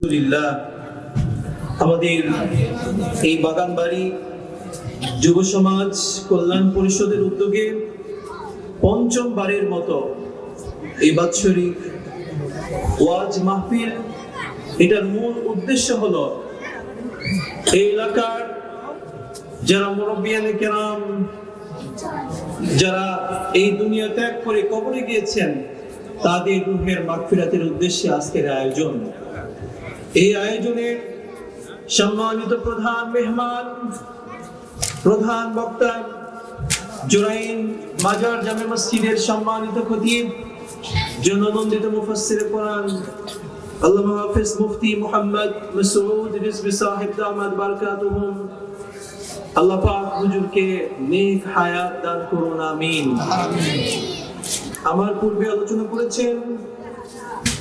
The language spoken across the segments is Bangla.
আলহামদুলিল্লাহ, আমাদের এই বাগানবাড়ি যুব সমাজ কল্যাণ পরিষদের উদ্যোগে পঞ্চমবারের মতো এই বাৎসরিক ওয়াজ মাহফিল, এটার মূল উদ্দেশ্য হলো এই এলাকার যারা মুরব্বিয়ানে কেরাম, যারা এই দুনিয়া ত্যাগ করে কবরে গিয়েছেন, তাদের রূহের মাগফিরাতের উদ্দেশ্যে আজকের আয়োজন। এই আয়োজনের সম্মানিত প্রধান মেহমান, প্রধান বক্তা, জুরাইন মাজার জামে মসজিদের সম্মানিত খতিব, জননন্দিত মুফাসসির কোরআন আল্লামা হাফেজ মুফতি মুহাম্মদ মাসউদ রিজভী সাহেব দামাত বারাকাতুহুম, আল্লাহ পাক হুজুরকে নেক হায়াত দান করুন, আমিন। আমার পূর্বে আলোচনা করেছেন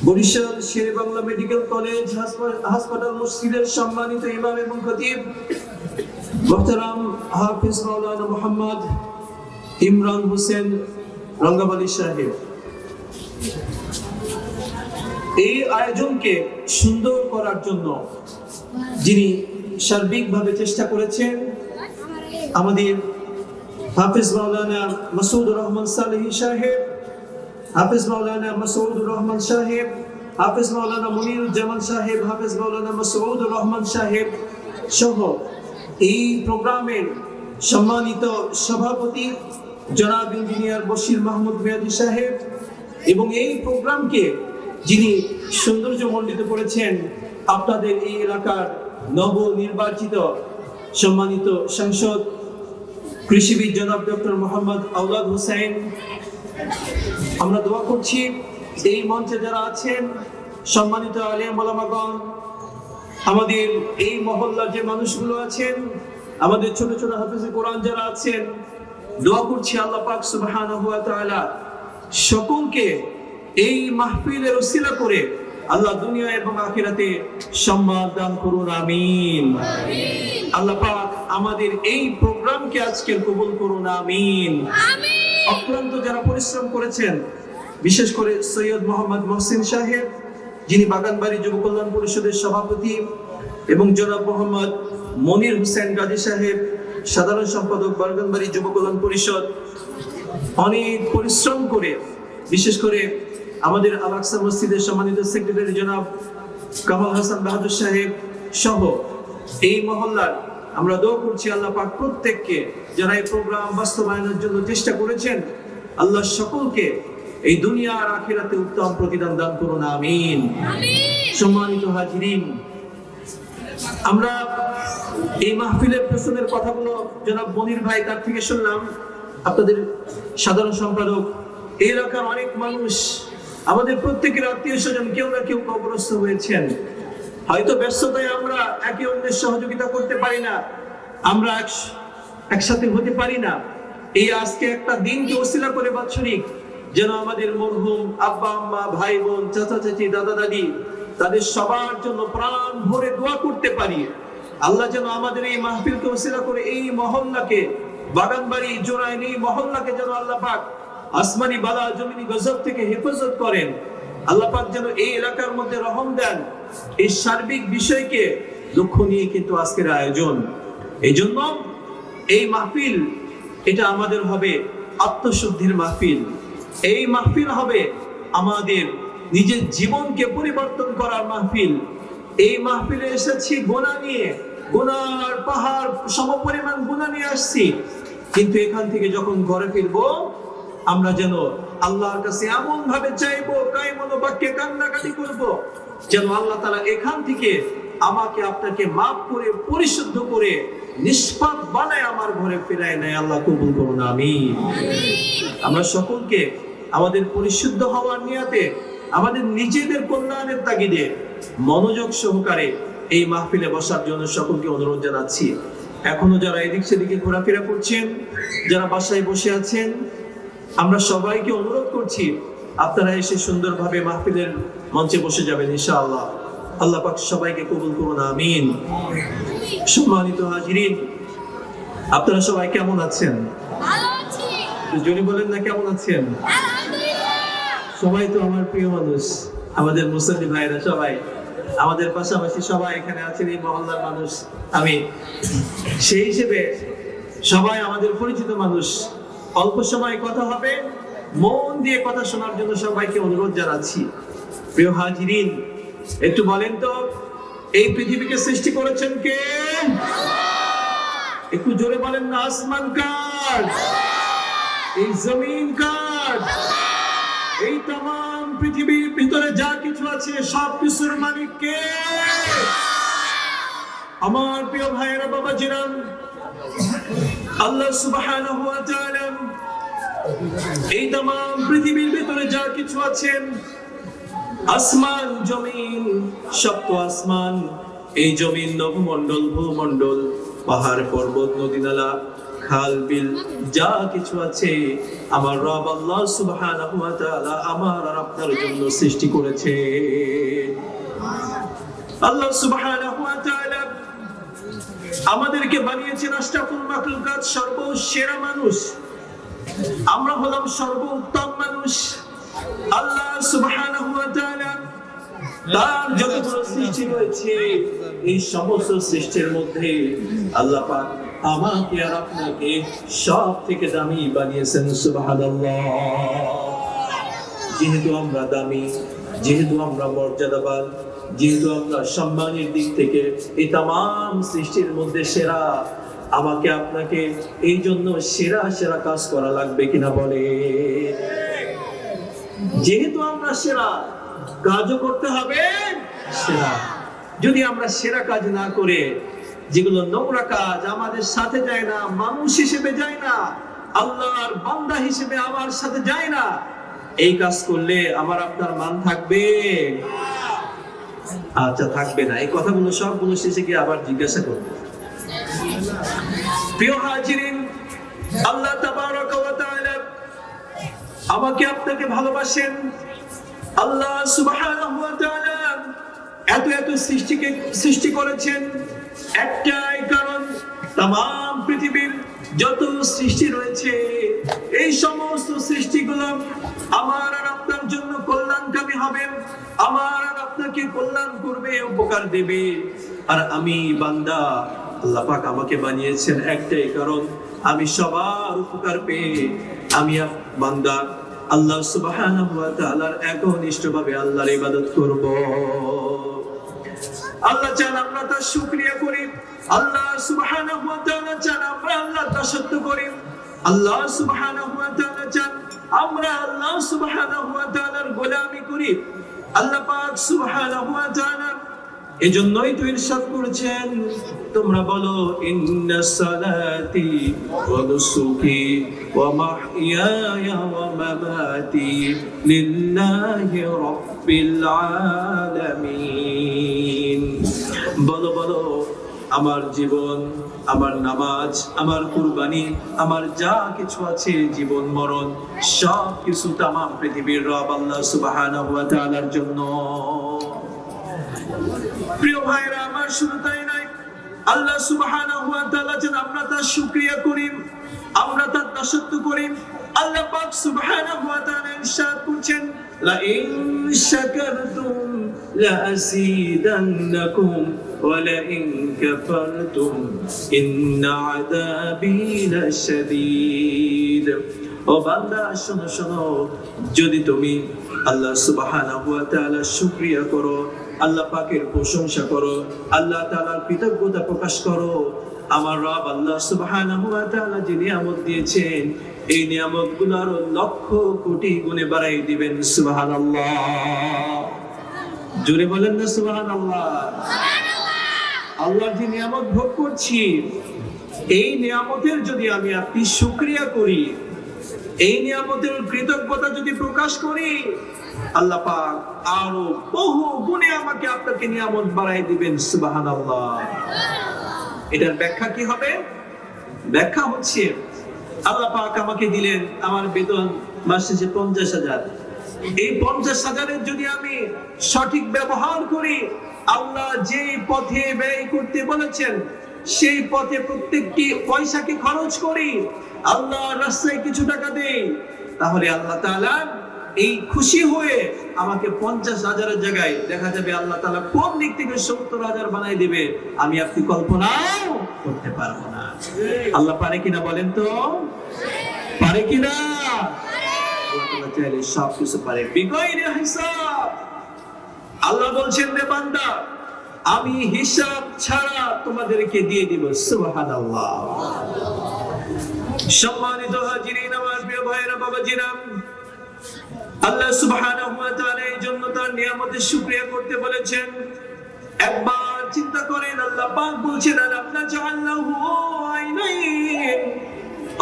বরিশাল শেরে বাংলা মেডিকেল কলেজ হাসপাতাল মসজিদের সম্মানিত ইমাম এবং খতিব মুহতারাম হাফেজ মাওলানা মোহাম্মদ ইমরান হোসেন রঙ্গাবালী সাহেব। এই আয়োজনকে সুন্দর করার জন্য যিনি সার্বিকভাবে চেষ্টা করেছেন, আমাদের হাফেজ মাওলানা মাসউদুর রহমান সালেহী সাহেব, হাফেজ মাওলানা মাসউদুর রহমান সাহেব, হাফেজ মাওলানা মুনিরুজ্জামান সাহেব, হাফেজ মাওলানা মাসউদুর রহমান সাহেব সহ এই প্রোগ্রামের সম্মানিত সভাপতি জনাব ইঞ্জিনিয়ার বশির মাহমুদ মেয়াদী সাহেব, এবং এই প্রোগ্রামকে যিনি সৌন্দর্যমণ্ডিত করেছেন আপনাদের এই এলাকার নবনির্বাচিত সম্মানিত সাংসদ কৃষিবিদ জনাব ডক্টর মোহাম্মদ আওলাদ হোসেন। আমরা দোয়া করছি এই মঞ্চে যারা আছেন সম্মানিত আলেম ওলামাগণ, আমাদের এই মহল্লার যে মানুষগুলো আছেন, আমাদের ছোট ছোট হাফেজে কোরআন যারা আছেন, দোয়া করছি আল্লাহ পাক সুবহানাহু ওয়া তাআলা সকলকে এই মাহফিলের ওসিলা করে আল্লাহ দুনিয়া এবং আখিরাতে সম্মান দান করুন, আমিন। আল্লাহ পাক আমাদের এই প্রোগ্রামকে আজকে কবুল করুন, আমিন। অক্লান্ত যারা পরিশ্রম করেছেন, বিশেষ করে সৈয়দ মোহাম্মদ মহসিন সাহেব, যিনি বাগানবাড়ি যুব কল্যাণ পরিষদের সভাপতি, এবং জনাব মোহাম্মদ মনির হোসেন গাজী সাহেব, সাধারণ সম্পাদক বাগানবাড়ি যুব কল্যাণ পরিষদ, অনেক পরিশ্রম করে, বিশেষ করে আমাদের আল আকসা মসজিদের সম্মানিত সেক্রেটারি জনাব কামাল হাসান বাহাদুর সাহেব সহ এই মহল্লার আমরা দোয়া করছি আল্লাহ পাক প্রত্যেককে যারা এই প্রোগ্রাম বাস্তবায়নের জন্য চেষ্টা করেছেন, আল্লাহ সকলকে এই দুনিয়া আর আখিরাতে উত্তম প্রতিদান দান করুন, আমিন। সম্মানিত হাজিরিন, আমরা এই মাহফিলের প্রশ্নের কথাগুলো জনাব মনির ভাই তার থেকে শুনলাম। আপনাদের সাধারণ সম্পাদক, এই এলাকার অনেক মানুষ, আমাদের প্রত্যেকের আত্মীয় স্বজন কেউ না কেউ কবরস্থ হয়েছেন। হয়তো ব্যস্ততায় আমরা একে অন্যের সহযোগিতা করতে পারি না, আমরা একসাথে হতে পারি না। এই আজকে একটা দিনকে ওসিলা করে বাৎসরিক যেন আমাদের মরহুম আব্বা আম্মা, ভাই বোন, চাচা চাচি, দাদা দাদি, তাদের সবার জন্য প্রাণ ভরে দোয়া করতে পারি। আল্লাহ যেন আমাদের এই মাহফিলকে ওসিলা করে এই মহল্লাকে, বাগানবাড়ি জোড়াইন এই মহল্লাকে যেন আল্লাহ পাক আসমানি বালা জমিনি গজব থেকে হেফাজত করেন। আল্লাহ পাক যেন এই এলাকার মধ্যে রহম দেন। এই সার্বিক বিষয়কে লক্ষ্য নিয়ে কিন্তু আজকের আয়োজন। এই জন্য এই মাহফিল এটা আমাদের হবে আত্মশুদ্ধির মাহফিল। এই মাহফিল হবে আমাদের নিজের জীবনকে পরিবর্তন করার মাহফিল। এই মাহফিলে এসেছি গুনাহ নিয়ে, গুনার পাহাড় সমপরিমাণ গুনাহ নিয়ে আসছি, কিন্তু এখান থেকে যখন ঘরে ফিরবো আমরা যেন আল্লাহর কাছে এমন ভাবে চাইবো, কায়মন বাক্যে কান্নাকাটি করবো, যেন আল্লাহ তাআলা এখান থেকে আমাকে আপনাকে মাফ করে, পরিশুদ্ধ করে, নিষ্পাপ বানায় আমার ঘরে ফেরায় নেয়। আল্লাহ কবুল করুন, আমিন। আমরা সকলকে আমাদের পরিশুদ্ধ হওয়ার নিয়তে, আমাদের নিজেদের কল্যাণের তাগিদে মনোযোগ সহকারে এই মাহফিলে বসার জন্য সকলকে অনুরোধ জানাচ্ছি। এখনো যারা এদিক সেদিকে ঘোরাফেরা করছেন, যারা বাসায় বসে আছেন, আমরা সবাইকে অনুরোধ করছি আপনারা এসে সুন্দরভাবে মাহফিলের মঞ্চে বসে যাবেন ইনশাআল্লাহ। আল্লাহ পাক সবাইকে কবুল করুন, আমিন। সম্মানিত হাজিরিন, আপনারা সবাই কেমন আছেন? ভালো আছি। জোরে বলেন না, কেমন আছেন? আলহামদুলিল্লাহ। সবাই তো আমার প্রিয় মানুষ, আমাদের মুসলিম ভাইরা সবাই আমাদের পাশাপাশি সবাই এখানে আছেন এই মহল্লার মানুষ, আমি সেই হিসেবে সবাই আমাদের পরিচিত মানুষ। অল্প সময় কথা হবে, মন দিয়ে কথা শোনার জন্য সবাইকে অনুরোধ জানাচ্ছি। প্রিয় হাজিরিন, একটু বলেন তো, এই পৃথিবীকে সৃষ্টি করেছেন কে? একটু জোরে বলেন না। আসমান কার? এই জমিন কার? এই तमाम পৃথিবীর ভিতরে যা কিছু আছে সব কিছুর মালিক কে? আমার প্রিয় ভাইয়েরা, বাবাজিরা, আল্লাহ সুবহানাহু ওয়া তাআলা এই तमाम পৃথিবীর ভিতরে যা কিছু আছে, আসমান জমিন, সপ্ত আসমান, এই জমিন, নভমণ্ডল, ভূমণ্ডল, পাহাড় পর্বত, নদী নালা, খাল বিল, যা কিছু আছে আমার রব আল্লাহ সুবহানাহু ওয়া তাআলা আমার আর আপনার জন্য সৃষ্টি করেছে। আল্লাহ সুবহানাহু ওয়া তাআলা আমাদেরকে বানিয়েছেন আশরাফুল মাখলুকাত, সর্বসেরা মানুষ। আমরা হলাম সর্বোত্তম মানুষ। আল্লাহ সুবহানাহু ওয়া তাআলা তার যতগুলো সৃষ্টি রয়েছে, এই সমস্ত সৃষ্টির মধ্যে আল্লাহ পাক আমাকে আর আপনাকে সব থেকে দামি বানিয়েছেন। সুবহানাল্লাহ। যেহেতু আমরা দামি, যেহেতু আমরা মর্যাদাবান, যেহেতু আমরা সম্মানের দিক থেকে এই तमाम সৃষ্টির মধ্যে সেরা, আমাকে আপনাকে এই জন্য সেরা সেরা কাজ করা লাগবে কিনা বলে? যেহেতু আমরা সেরা, কাজও করতে হবে সেরা। যদি আমরা সেরা কাজ না করে, যেগুলো নোংরা কাজ, আমাদের সাথে যায় না, মানুষ হিসেবে যায় না, আল্লাহর বান্দা হিসেবে আমার সাথে যায় না, এই কাজ করলে আমার আপনার মান থাকবে? আচ্ছা, থাকবে না। এই কথাগুলো সবগুলো শেষে গিয়ে আবার জিজ্ঞাসা করবে। প্রিয় হাজিরিন, আল্লাহ তাবারাক ওয়া তাআলা আমাকে আপনাকে ভালোবাসেন। আল্লাহ সুবহানাহু ওয়া তাআলা এত এত সৃষ্টি করেছেন একটাই কারণ, तमाम পৃথিবীর যত সৃষ্টি রয়েছে, এই সমস্ত সৃষ্টিগুলো আমার আর আপনার জন্য কল্যাণকামী হবে, আমার আর আপনাকে কল্যাণ করবে, উপকার দেবে। আর আমি বান্দা, আল্লাহ পাক আমাকে বানিয়েছেন একটাই কারণ, আমি সবার উপকার পেয়ে আমি বান্দা আল্লাহ সুবহানাহু ওয়া তাআলার একনিষ্ঠভাবে আল্লাহর ইবাদত করব। আল্লাহ চান আমরা তার শুকরিয়া করি, আল্লাহ সুবহানাহু ওয়া তাআলা চান আমরা আল্লাহর দাসত্ব করি, আল্লাহ সুবহানাহু ওয়া তাআলা চান আমরা আল্লাহ সুবহানাহু ওয়া তাআলার গোলামি করি। আল্লাহ পাক সুবহানাহু ওয়া তাআলা এজন্যই তো ইরশাদ করেছেন, তোমরা বলো ইন্নাস সালাতি ওয়া নুসুকি ওয়া মাহইয়ায়া ওয়া মামাতি লিল্লাহি রাব্বিল আলামিন। বলো বলো, আমার জীবন, আমার নামাজ, আমার কুরবানি, আমার যা কিছু আছে, জীবন মরণ, সব কিছু तमाम পৃথিবীর রব আল্লাহ সুবহানাহু ওয়া তাআলার জন্য। প্রিয় ভাইরা আমার, শুধু তাই নয়, আল্লাহ সুবহানাহু ওয়া তাআলা যেন আমরা তার শুকরিয়া করি, আমরা তার দাসত্ব করি। আল্লাহ পাক সুবহানাহু ওয়া তাআলা ইরশাদ করছেন, লা ইন শাকারতুম লা আসিদান্নাকুম ওয়া লা ইন কাফারতুম ইন্না আযাবি লাশাদীদ। ও বান্দা, শোনো শোনো, যদি তুমি আল্লাহ সুবহানাহু ওয়া তাআলার শুকরিয়া করো, আল্লাহ পাকের প্রশংসা করো, আল্লাহ তাআলার কৃতজ্ঞতা প্রকাশ করো, আমার রব আল্লাহ সুবহানাহু ওয়া তাআলা যে নিয়ামত দিয়েছেন, এই নিয়ামতগুলো আরো লক্ষ কোটি গুণে বাড়াই দিবেন। সুবহানাল্লাহ। জোরে বলেন না সুবহানাল্লাহ। আল্লাহর যে নিয়ামত ভোগ করছি, এই নিয়ামতের যদি আমি আপনি শুকরিয়া করি, এই নিয়ামতের কৃতজ্ঞতা যদি প্রকাশ করি, আল্লাহ পাক আরো বহু গুণে আমাকে আপনাকে নিয়ামত বাড়াই দিবেন। সুবহানাল্লাহ। এটার ব্যাখ্যা কি হবে? ব্যাখ্যা হচ্ছে, আল্লাহ পাক আমাকে দিলেন, আমার বেতন মাস শেষে 50,000। এই 50,000-এর যদি আমি সঠিক ব্যবহার করি, আল্লাহ যে পথে ব্যয় করতে বলেছেন, সেই পথে প্রত্যেকটি পয়সাকে খরচ করি, আল্লাহর রাস্তায় কিছু টাকা দেই, তাহলে আল্লাহ তাআলা এই খুশি হয়ে আমাকে 50,000-এর জায়গায় দেখা যাবে আল্লাহ তাআলা কোন দিক থেকে 70,000 বানাই দিবে, আমি আপনি কল্পনাও করতে পারবো না। আল্লাহ পারে কিনা বলেন তো? পারে কিনা? আল্লাহ তাআলা চাইলে সব কিছু পারে, বিগয়রে হিসাব। আল্লাহ বলছেন, রে বান্দা, আমি হিসাব ছাড়া তোমাদেরকে দিয়ে দিব। সুবহানাল্লাহ। সম্মানিত হাজিরিন, আমার প্রিয় ভাইরা, বাবাজিরা, আল্লাহ সুবহানাহু ওয়া তাআলা এই জন্য তার নিয়ামতের শুকরিয়া করতে বলেছেন। একবার চিন্তা করেন, আল্লাহ পাক বলছেন, আল্লাহ জাআলনাহু আইনাইন।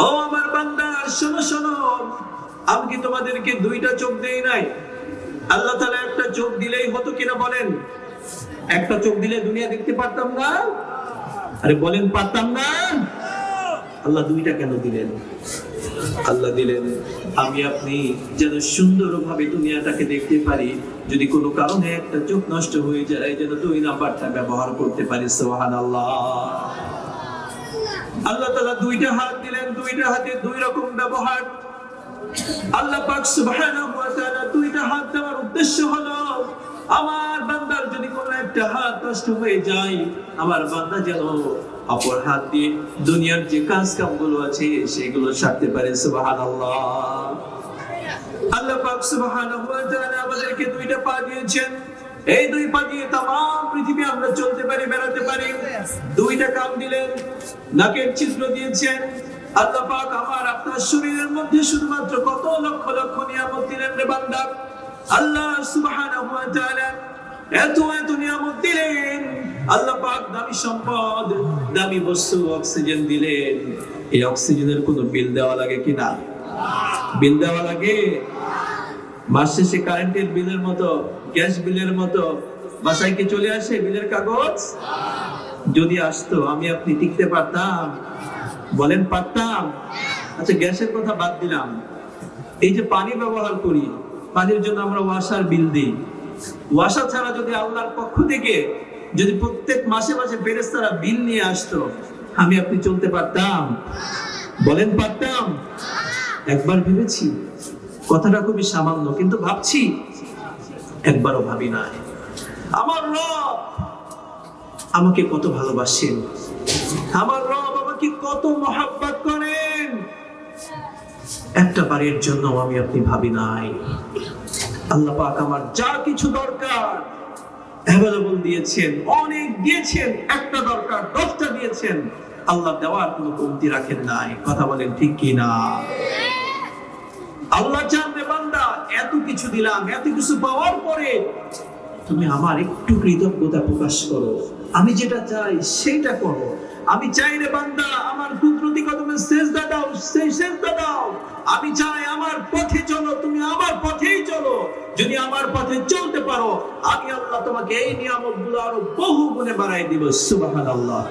ও আমার বান্দা, শোনো শোনো, আমি কি তোমাদেরকে দুইটা চোখ দেই নাই? আল্লাহ তাআলা একটা চোখ দিলেই হতো কিনা বলেন? একটা চোখ দিলে দুনিয়া দেখতে পারতাম না? আরে বলেন, পারতাম না? আল্লাহ দুইটা কেন দিলেন? আল্লাহ দিলেন আমি আপনি যেন সুন্দরভাবে দুনিয়াটাকে দেখতে পারি। যদি কোনো কারণে একটা চোখ নষ্ট হয়ে যায়, যেন 2 নাম্বারটা ব্যবহার করতে পারি। সুবহানাল্লাহ। আল্লাহ তাআলা দুইটা হাত দিলেন, দুইটা হাতে 2 রকম ব্যবহার। আল্লাহ পাক সুবহানাহু ওয়া তাআলা দুইটা হাত দেওয়ার উদ্দেশ্য হলো আমার বান্দার যদি কোনো একটা হাত নষ্ট হয়ে যায়, আমার বান্দা যেন অপর হাত দিয়ে দুনিয়ার যে কাজ কামগুলো আছে সেগুলো সারতে পারে। সুবহানাল্লাহ। আল্লাহ পাক সুবহানাহু ওয়া তাআলা আমাদেরকে 2টা পা দিয়েছেন। এই 2 পা দিয়ে तमाम পৃথিবী আমরা চলতে পারি, বেড়াতে পারি। 2টা কান দিলেন, নাকের ছিদ্র দিয়েছেন। আল্লাহ পাক আমার আপনার শরীরের মধ্যে শুধুমাত্র কত লক্ষ লক্ষ নিয়ামত দিলেন রে বান্দা। আল্লাহ সুবহানাহু ওয়া তাআলা এত এত নিয়ামত দিলেন। আল্লাহ পাক দামি সম্পদ, দামি বস্তু অক্সিজেন দিলেন। এই অক্সিজেনের কোনো বিল দেওয়া লাগে কিনা? বিল দেওয়া লাগে? মাস শেষে কারেন্টের বিলের মতো, গ্যাস বিলের মতো বাসায় কি চলে আসে বিলের কাগজ? যদি আসতো আমি আপনি টিকতে পারতাম? বলেন, পারতাম? আচ্ছা, গ্যাসের কথা বাদ দিলাম, এই যে পানি ব্যবহার করি, পানির জন্য আমরা ওয়াসার বিল দিই। ওয়াসা ছাড়া যদি আল্লাহর পক্ষ থেকে যদি প্রত্যেক মাসে মাসে ফেরেশতারা বিল নিয়ে আসতো, আমি আপনি চলতে পারতাম? বলেন, পারতাম? একবার ভেবেছি, কথাটা খুবই সামান্য, কিন্তু ভাবছি, একবারও ভাবি নাই আমার রব আমাকে কত ভালোবাসেন, আমার রব আমাকে কত মহব্বত করেন। একটা বারের জন্য আমি আপনি ভাবি নাই। আল্লাহ পাক আমার যা কিছু দরকার অ্যাভেলেবল দিয়েছেন, অনেক দিয়েছেন। একটা দরকার 10টা দিয়েছেন। আল্লাহ দেওয়ার কোনো কমতি রাখেন নাই। কথা বলেন ঠিক কি না? আল্লাহ চান রে বান্দা, এত কিছু দিলাম, এত কিছু পাওয়ার পরে তুমি আমার একটু কৃতজ্ঞতা প্রকাশ করো, আমি যেটা চাই সেটা করো। আমি চাই রে বান্দা আমার কুদরতি কদমে সিজদা দাও, সেই সিজদা দাও। আমি চাই আমার পথে চলো, তুমি আমার পথেই চলো। যদি আমার পথে চলতে পারো, আমি আল্লাহ তোমাকে এই নিয়ামতগুলো আরো বহু গুণে বাড়াই দিব। সুবহানাল্লাহ।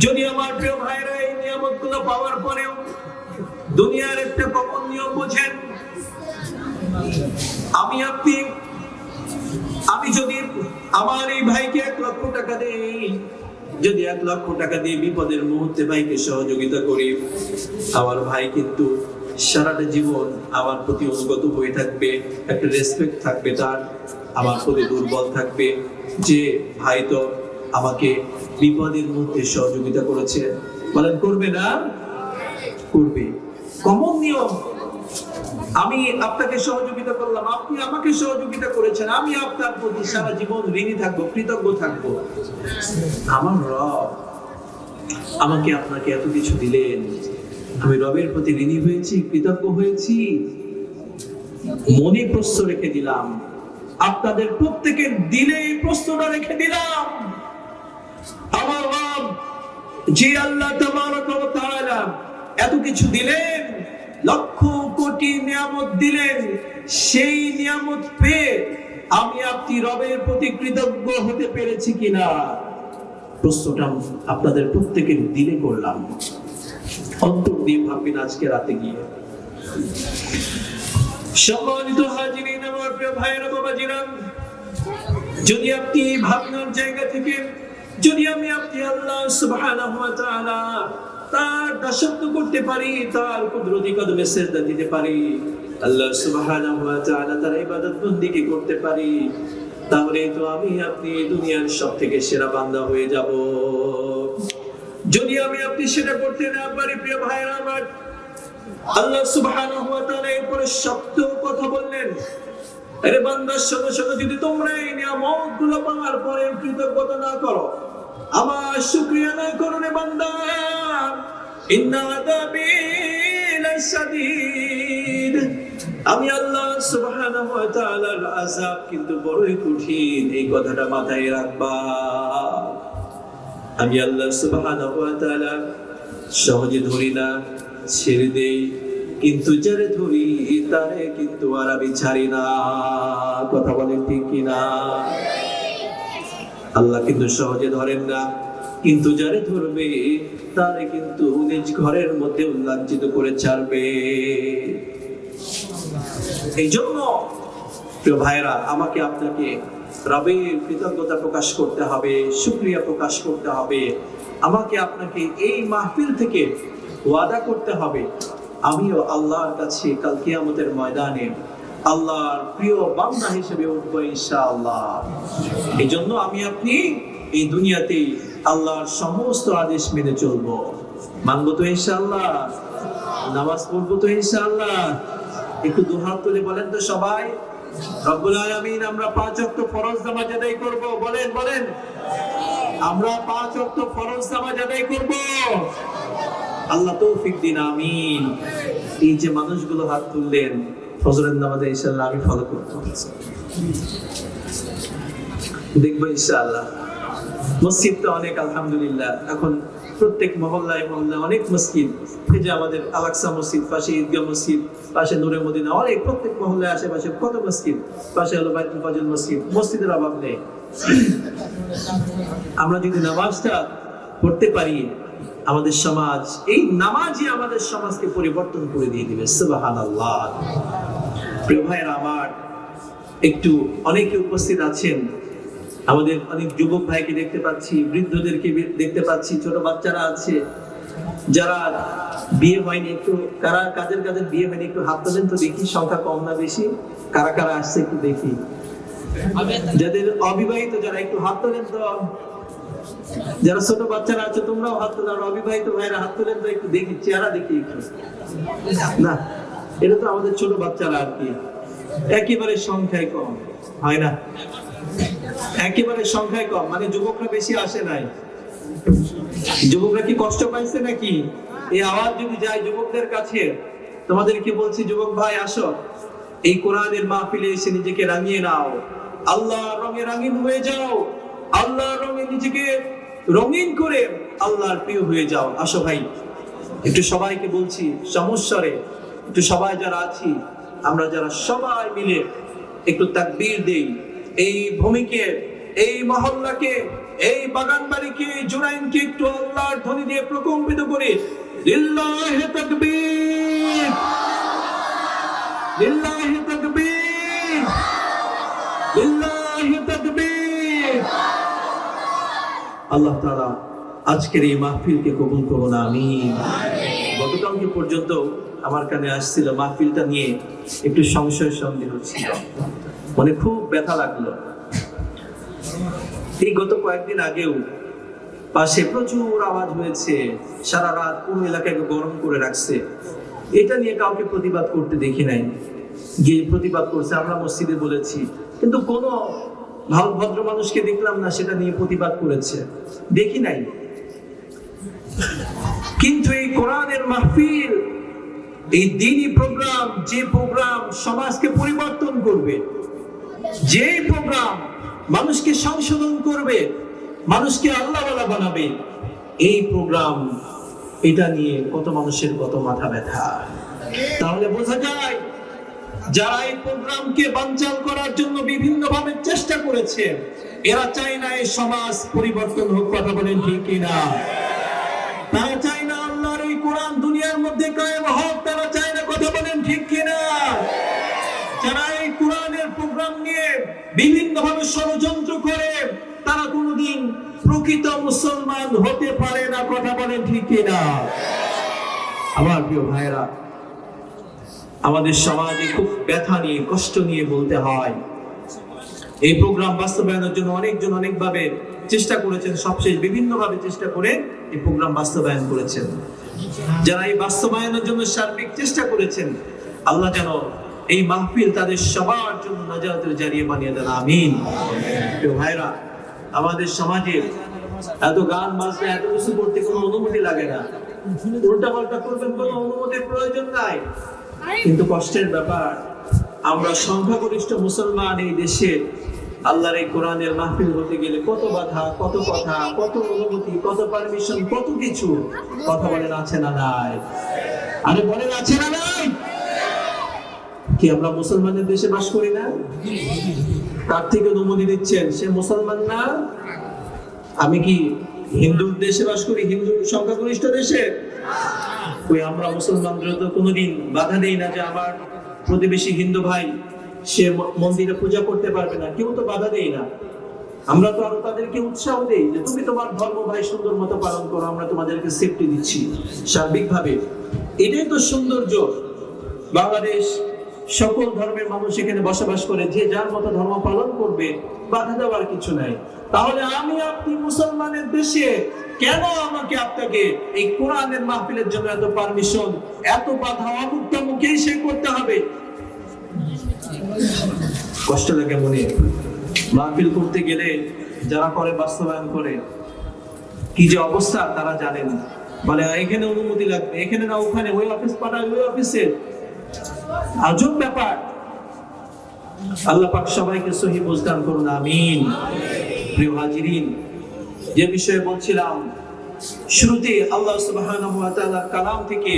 যদি আমার প্রিয় ভাইরা এই নিয়ামতগুলো পাওয়ার পরেও দুনিয়ার একটা কমন নিয়ম বোঝেন, আমি যদি আমার এই ভাইকে 1 লক্ষ টাকা দেই, যদি 1 লক্ষ টাকা দিয়ে বিপদের মুহূর্তে ভাইকে সহযোগিতা করি, আমার ভাই কিন্তু সারাটা জীবন আমার প্রতি অনুগত হয়ে থাকবে, একটা রেসপেক্ট থাকবে তার, আমার প্রতি দুর্বল থাকবে যে ভাই তো আমাকে বিপদের মুহূর্তে সহযোগিতা করেছে। বলেন, করবে না? করবে। কমন নিয়ম। আমি আপনাকে সহযোগিতা করলাম, আপনি আমাকে সহযোগিতা করেছেন, আমি আপনার প্রতি সারা জীবন ঋণী থাকবো, কৃতজ্ঞ থাকবো। আমার রব আমাকে আপনাকে এত কিছু দিলেন, আমি রবের প্রতি ঋণী হয়েছি, কৃতজ্ঞ হয়েছি। মনে প্রশ্ন রেখে দিলাম, আপনাদের প্রত্যেকের দিলে এই প্রশ্নটা রেখে দিলাম, আমার রব যে আল্লাহ তাবারাকা ওয়া তাআলা এত কিছু দিলেন, লক্ষ কোটি নিয়ামত দিলেন, সেই নিয়ামত পেয়ে আমি আপনি রবের প্রতি কৃতজ্ঞ হতে পেরেছি কিনা? প্রশ্নটা আপনাদের প্রত্যেকের দিলে করলাম। অন্তর দিয়ে ভাববেন আজকে রাতে গিয়ে। সম্মানিত হাজিরিন, আমার প্রিয় ভাইরা, বাবাজিরা, যদি আপনি ভাবনার জায়গা থেকে, যদি আমি আপনি আল্লাহ সুবহানাহু ওয়া তাআলা তার দাসত্ব করতে পারি, তার কুদরতি কদমে সিজদা দিতে পারি, আল্লাহ সুবহানাহু ওয়া তাআলা তার ইবাদত বন্দেগী করতে পারি, তাহলে তো আমি আপনি দুনিয়ার সবথেকে সেরা বান্দা হয়ে যাব। যদি আমি আপনি সেটা করতে না পারি, প্রিয় ভাইরা আমার, আল্লাহ সুবহানাহু ওয়া তাআলা এরপরে শব্দ কথা বললেন, আরে বান্দা শোনো শোনো, যদি তোমরা এই নিয়ামতগুলো পাওয়ার পরে কৃতজ্ঞতা না করো, আমার শুকরিয়া না করো রে বান্দা, ইন্না আযাবি লাশাদীদ, আমি আল্লাহ সুবহানাহু ওয়া তাআলার আযাব কিন্তু বড়ই কঠিন, এই কথাটা মাথায় রাখবা। আমি আল্লাহ সুবহানাহু ওয়া তাআলা সহজে ধরি না, ছেড়ে দেই, কিন্তু যারে ধরি তারে কিন্তু আর আমি ছাড়ি না। কথা বলেন ঠিক কিনা? আল্লাহ কিন্তু সহজে ধরেন না, কিন্তু যারে ধরবে তারে কিন্তু নিজ ঘরের মধ্যে লাঞ্ছিত করে ছাড়বে। এই জন্য প্রিয় ভাইরা, আমাকে আপনাকে রবের কৃতজ্ঞতা প্রকাশ করতে হবে, শুকরিয়া প্রকাশ করতে হবে। আমাকে আপনাকে এই মাহফিল থেকে ওয়াদা করতে হবে, আমিও আল্লাহর কাছে কাল কিয়ামতের ময়দানে আল্লাহর প্রিয় বান্দা হিসেবে উঠবো ইনশাআল্লাহ। এই জন্য আমি আপনি এই দুনিয়াতে আল্লাহর সমস্ত আদেশ মেনে চলবো, মানবো তো ইনশাআল্লাহ, নামাজ পড়বো তো ইনশাআল্লাহ। একটু দুহাত তুলে বলেন তো সবাই, রব্বুল আলামিন আমরা 5 ওয়াক্ত ফরজ নামাজ আদায় করব। বলেন বলেন, আমরা 5 ওয়াক্ত ফরজ নামাজ আদায় করব। আল্লাহ তৌফিক দিন, আমিন। এই যে মানুষগুলো হাত তুললেন, ফজরের নামাজে ইনশাআল্লাহ আমি ফলো করব, দেখবো ইনশাআল্লাহ। মসজিদ তো অনেক, আলহামদুলিল্লাহ, এখন প্রত্যেক মহল্লায় মহল্লায় অনেক মসজিদ। এই যে আমাদের আল-আকসা মসজিদ, পাশে ঈদগাহ মসজিদ, পাশে নূরে মদিনা, অনেক প্রত্যেক মহল্লায় আশেপাশে কত মসজিদ, পাশে হলো বাইতুল ফাজল মসজিদ। মসজিদের অভাব নেই। আমরা যদি নামাজটা পড়তে পারি, আমাদের সমাজ, এই নামাজই আমাদের সমাজকে পরিবর্তন করে দিয়ে দিবে। সুবহানাল্লাহ। প্রিয় ভাইরা আমার, একটু অনেকে উপস্থিত আছেন, আমাদের অনেক যুবক ভাইকে দেখতে পাচ্ছি, বৃদ্ধদেরকে দেখতে পাচ্ছি, ছোট বাচ্চারা আছে যারা বিয়ে হয়নি। একটু কারা কাদের কাদের বিয়ে হয়নি একটু হাত তোলেন তো দেখি, সংখ্যা কম না বেশি, কারা কারা আসছে একটু দেখি। যাদের অবিবাহিত যারা একটু হাত তোলেন তো, যারা ছোট বাচ্চারা আছে তোমরাও হাত তোলো, আর অবিবাহিত ভাইরা হাত তোলেন তো একটু দেখি, চেহারা দেখি একটু। না, এটা তো আমাদের ছোট বাচ্চারা আর কি, একেবারে সংখ্যায় কম, হয় না? একেবারে সংখ্যায় কম, মানে যুবকরা বেশি আসে নাই। যুবকরা কি কষ্ট পাইছে নাকি? এই আওয়াজ যদি যায় যুবকদের কাছে, তোমাদেরকে বলছি যুবক ভাই, আসো এই কোরআনের মাহফিলে এসে নিজেকে রাঙিয়ে নাও, আল্লাহর রঙে রাঙিন হয়ে যাও, আল্লাহর রঙে নিজেকে রঙিন করে আল্লাহর প্রিয় হয়ে যাও। আসো ভাই, একটু সবাইকে বলছি সমস্যারে, একটু সবাই যারা আছি, আমরা যারা সবাই মিলে একটু তাকবীর দেই, এই ভূমিকে, এই মহল্লাকে, এই বাগানবাড়িকে, এই জুরাইনকে একটু আল্লাহর ধ্বনি দিয়ে প্রকম্পিত করে লিল্লাহি তাকবীর, লিল্লাহি তাকবীর, লিল্লাহি তাকবীর। আল্লাহ তাআলা আজকের এই মাহফিলকে কবুল করুন, আমিন। গতকালকে পর্যন্ত আমার কানে আসছিল মাহফিলটা নিয়ে একটু সংশয় সন্দেহ ছিল, মানে খুব ব্যথা লাগলো। এই গত কয়েকদিন আগেও পাশে প্রচুর আওয়াজ হয়েছে, সারা রাত পুরো এলাকাকে গরম করে রাখছে। এটা নিয়ে কাউকে প্রতিবাদ করতে দেখি নাই, গিয়ে প্রতিবাদ করছে, আমরা মসজিদে বলেছি, কিন্তু কোনো ভালো ভদ্র মানুষকে দেখলাম না সেটা নিয়ে প্রতিবাদ করেছে, দেখি নাই। কিন্তু এই কোরআনের মাহফিল, এই দ্বীনি প্রোগ্রাম, যে প্রোগ্রাম সমাজকে পরিবর্তন করবে, যে প্রোগ্রাম মানুষকে সংশোধন করবে, মানুষকে আল্লাহওয়ালা বানাবে, এই প্রোগ্রাম, এটা নিয়ে কত মানুষের কত মাথা ব্যথা। তাহলে বোঝা যায় যারা এই প্রোগ্রামকে বানচাল করার জন্য বিভিন্ন ভাবে চেষ্টা করেছে, এরা চায় না এই সমাজ পরিবর্তন হোক। কথা বলেন ঠিক কিনা? তারা চায় না আল্লাহর এই কোরআন দুনিয়ার মধ্যে কায়েম হোক, তারা চায় না। কথা বলেন ঠিক কিনা? যারা এই কোরআনের প্রোগ্রাম নিয়ে বিভিন্ন ভাবে ষড়যন্ত্র করে, তারা কোনোদিন প্রকৃত প্রকৃত মুসলমান হতে পারে না। কথা বলেন ঠিক কিনা? আমার প্রিয় ভাইরা, আমাদের সমাজে খুব ব্যথা নিয়ে, কষ্ট নিয়ে বলতে হয়, এই প্রোগ্রাম বাস্তবায়নের জন্য অনেকজন অনেকভাবে চেষ্টা করেছেন, সবশেষ বিভিন্ন ভাবে চেষ্টা করে এই প্রোগ্রাম বাস্তবায়ন করেছেন। যারা এই বাস্তবায়নের জন্য সার্বিক চেষ্টা করেছেন, আল্লাহ যেন এই মাহফিল তাদের সবার জন্য নাজাতের জারিয়া বানিয়ে দেন, আমিন। প্রিয় ভাইরা, আমাদের সমাজে এত গান বাজনা, এত কিছু করতে কোনো অনুমতি লাগে না। উল্টা পাল্টা করবেন, কোনো অনুমতির প্রয়োজন নাই। কিন্তু কষ্টের ব্যাপার, আমরা সংখ্যাগরিষ্ঠ মুসলমান এই দেশে আল্লাহর এই কোরআনের মাহফিল হতে গেলে কত বাধা, কত কথা, কত অনুমতি, কত পারমিশন, কত কিছু। কথা বলেন আছে না নাই? আরে বলেন আছে না নাই? কি আমরা মুসলমানের দেশে বাস করি না? তার থেকে অনুমতি দিচ্ছেন, সে মুসলমান না? আমি কি হিন্দুর দেশে বাস করি, হিন্দু সংখ্যাগরিষ্ঠ দেশে? ওই আমরা মুসলমানরা তো কোনোদিন বাধা দেই না যে আমার প্রতিবেশী হিন্দু ভাই সে মন্দিরে পূজা করতে পারবে না, কেউ তো বাধা দেই না। আমরা তো আরো তাদেরকে উৎসাহ দেই যে তুমি তোমার ধর্ম ভাই সুন্দর মতো পালন করো, আমরা তোমাদেরকে সেফটি দিচ্ছি সার্বিকভাবে। এটাই তো সৌন্দর্য। বাংলাদেশ সকল ধর্মের মানুষ এখানে বসবাস করে, যে যার মতো ধর্ম পালন করবে, বাধা দেওয়ার কিছু নাই। তাহলে আমি আপনি মুসলমানের দেশে কেন আমাকে আপনাকে এই কোরআনের মাহফিলের জন্য এত পারমিশন, এত বাধা, অমুক্ত মুখেই সে করতে হবে? কষ্ট লাগে মনে। মাহফিল করতে গেলে যারা করে, বাস্তবায়ন করে, কি যে অবস্থা তারা জানেন। বলে এখানে অনুমতি লাগবে, এখানে না ওখানে, ওই অফিস পাঠায় ওই অফিসে। আজব ব্যাপার। আল্লাহ পাক সবাইকে সহি বুঝদান করুন, আমিন। প্রিয় হাজিরিন, যে বিষয়ে বলছিলাম শুরুতে, আল্লাহ সুবহানাহু ওয়া তাআলার কালাম থেকে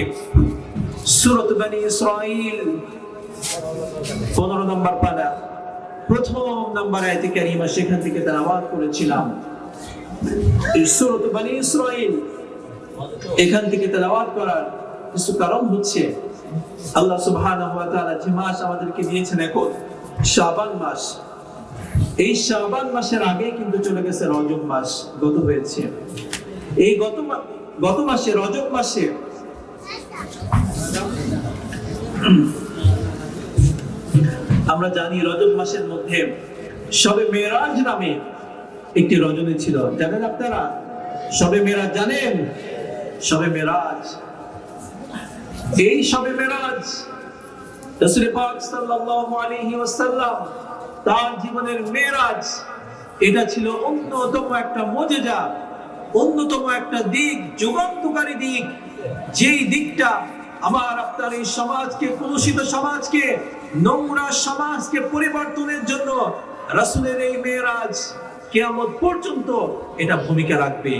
সূরা বনী ইসরাঈল 15 নম্বর পারা, প্রথম নম্বর আয়াতে কারিমা, সেখান থেকে তেলাওয়াত করেছিলাম। এই সূরা বনী ইসরাঈল এখান থেকে তেলাওয়াত করার কিছু কারণ হচ্ছে, আল্লাহ সুবহানাহু ওয়া তাআলা যে মাস আমাদেরকে দিয়েছেন এখন, শাবান মাস। এই শাবান মাসের আগে কিন্তু চলে গেছে রজব মাস, গত হয়েছে। এই গত মাসে, রজব মাসে আমরা জানি রজব মাসের মধ্যে শবে মেরাজ নামে একটি রজনী ছিল। জানেন আপনারা শবে মেরাজ? জানেন শবে মেরাজ? এই শবে মেরাজ রাসূল পাক সাল্লাল্লাহু আলাইহি ওয়াসাল্লাম তার জীবনের মেরাজ, এটা ছিল অন্যতম একটা মুজিজা, অন্যতম একটা দিক, যুগান্তকারী দিক। যেই দিকটা আমার আপনার এই সমাজকে, কলুষিত সমাজকে, নোংরা সমাজকে পরিবর্তনের জন্য রাসূলের এই মেরাজ কিয়ামত পর্যন্ত এটা ভূমিকা রাখবে।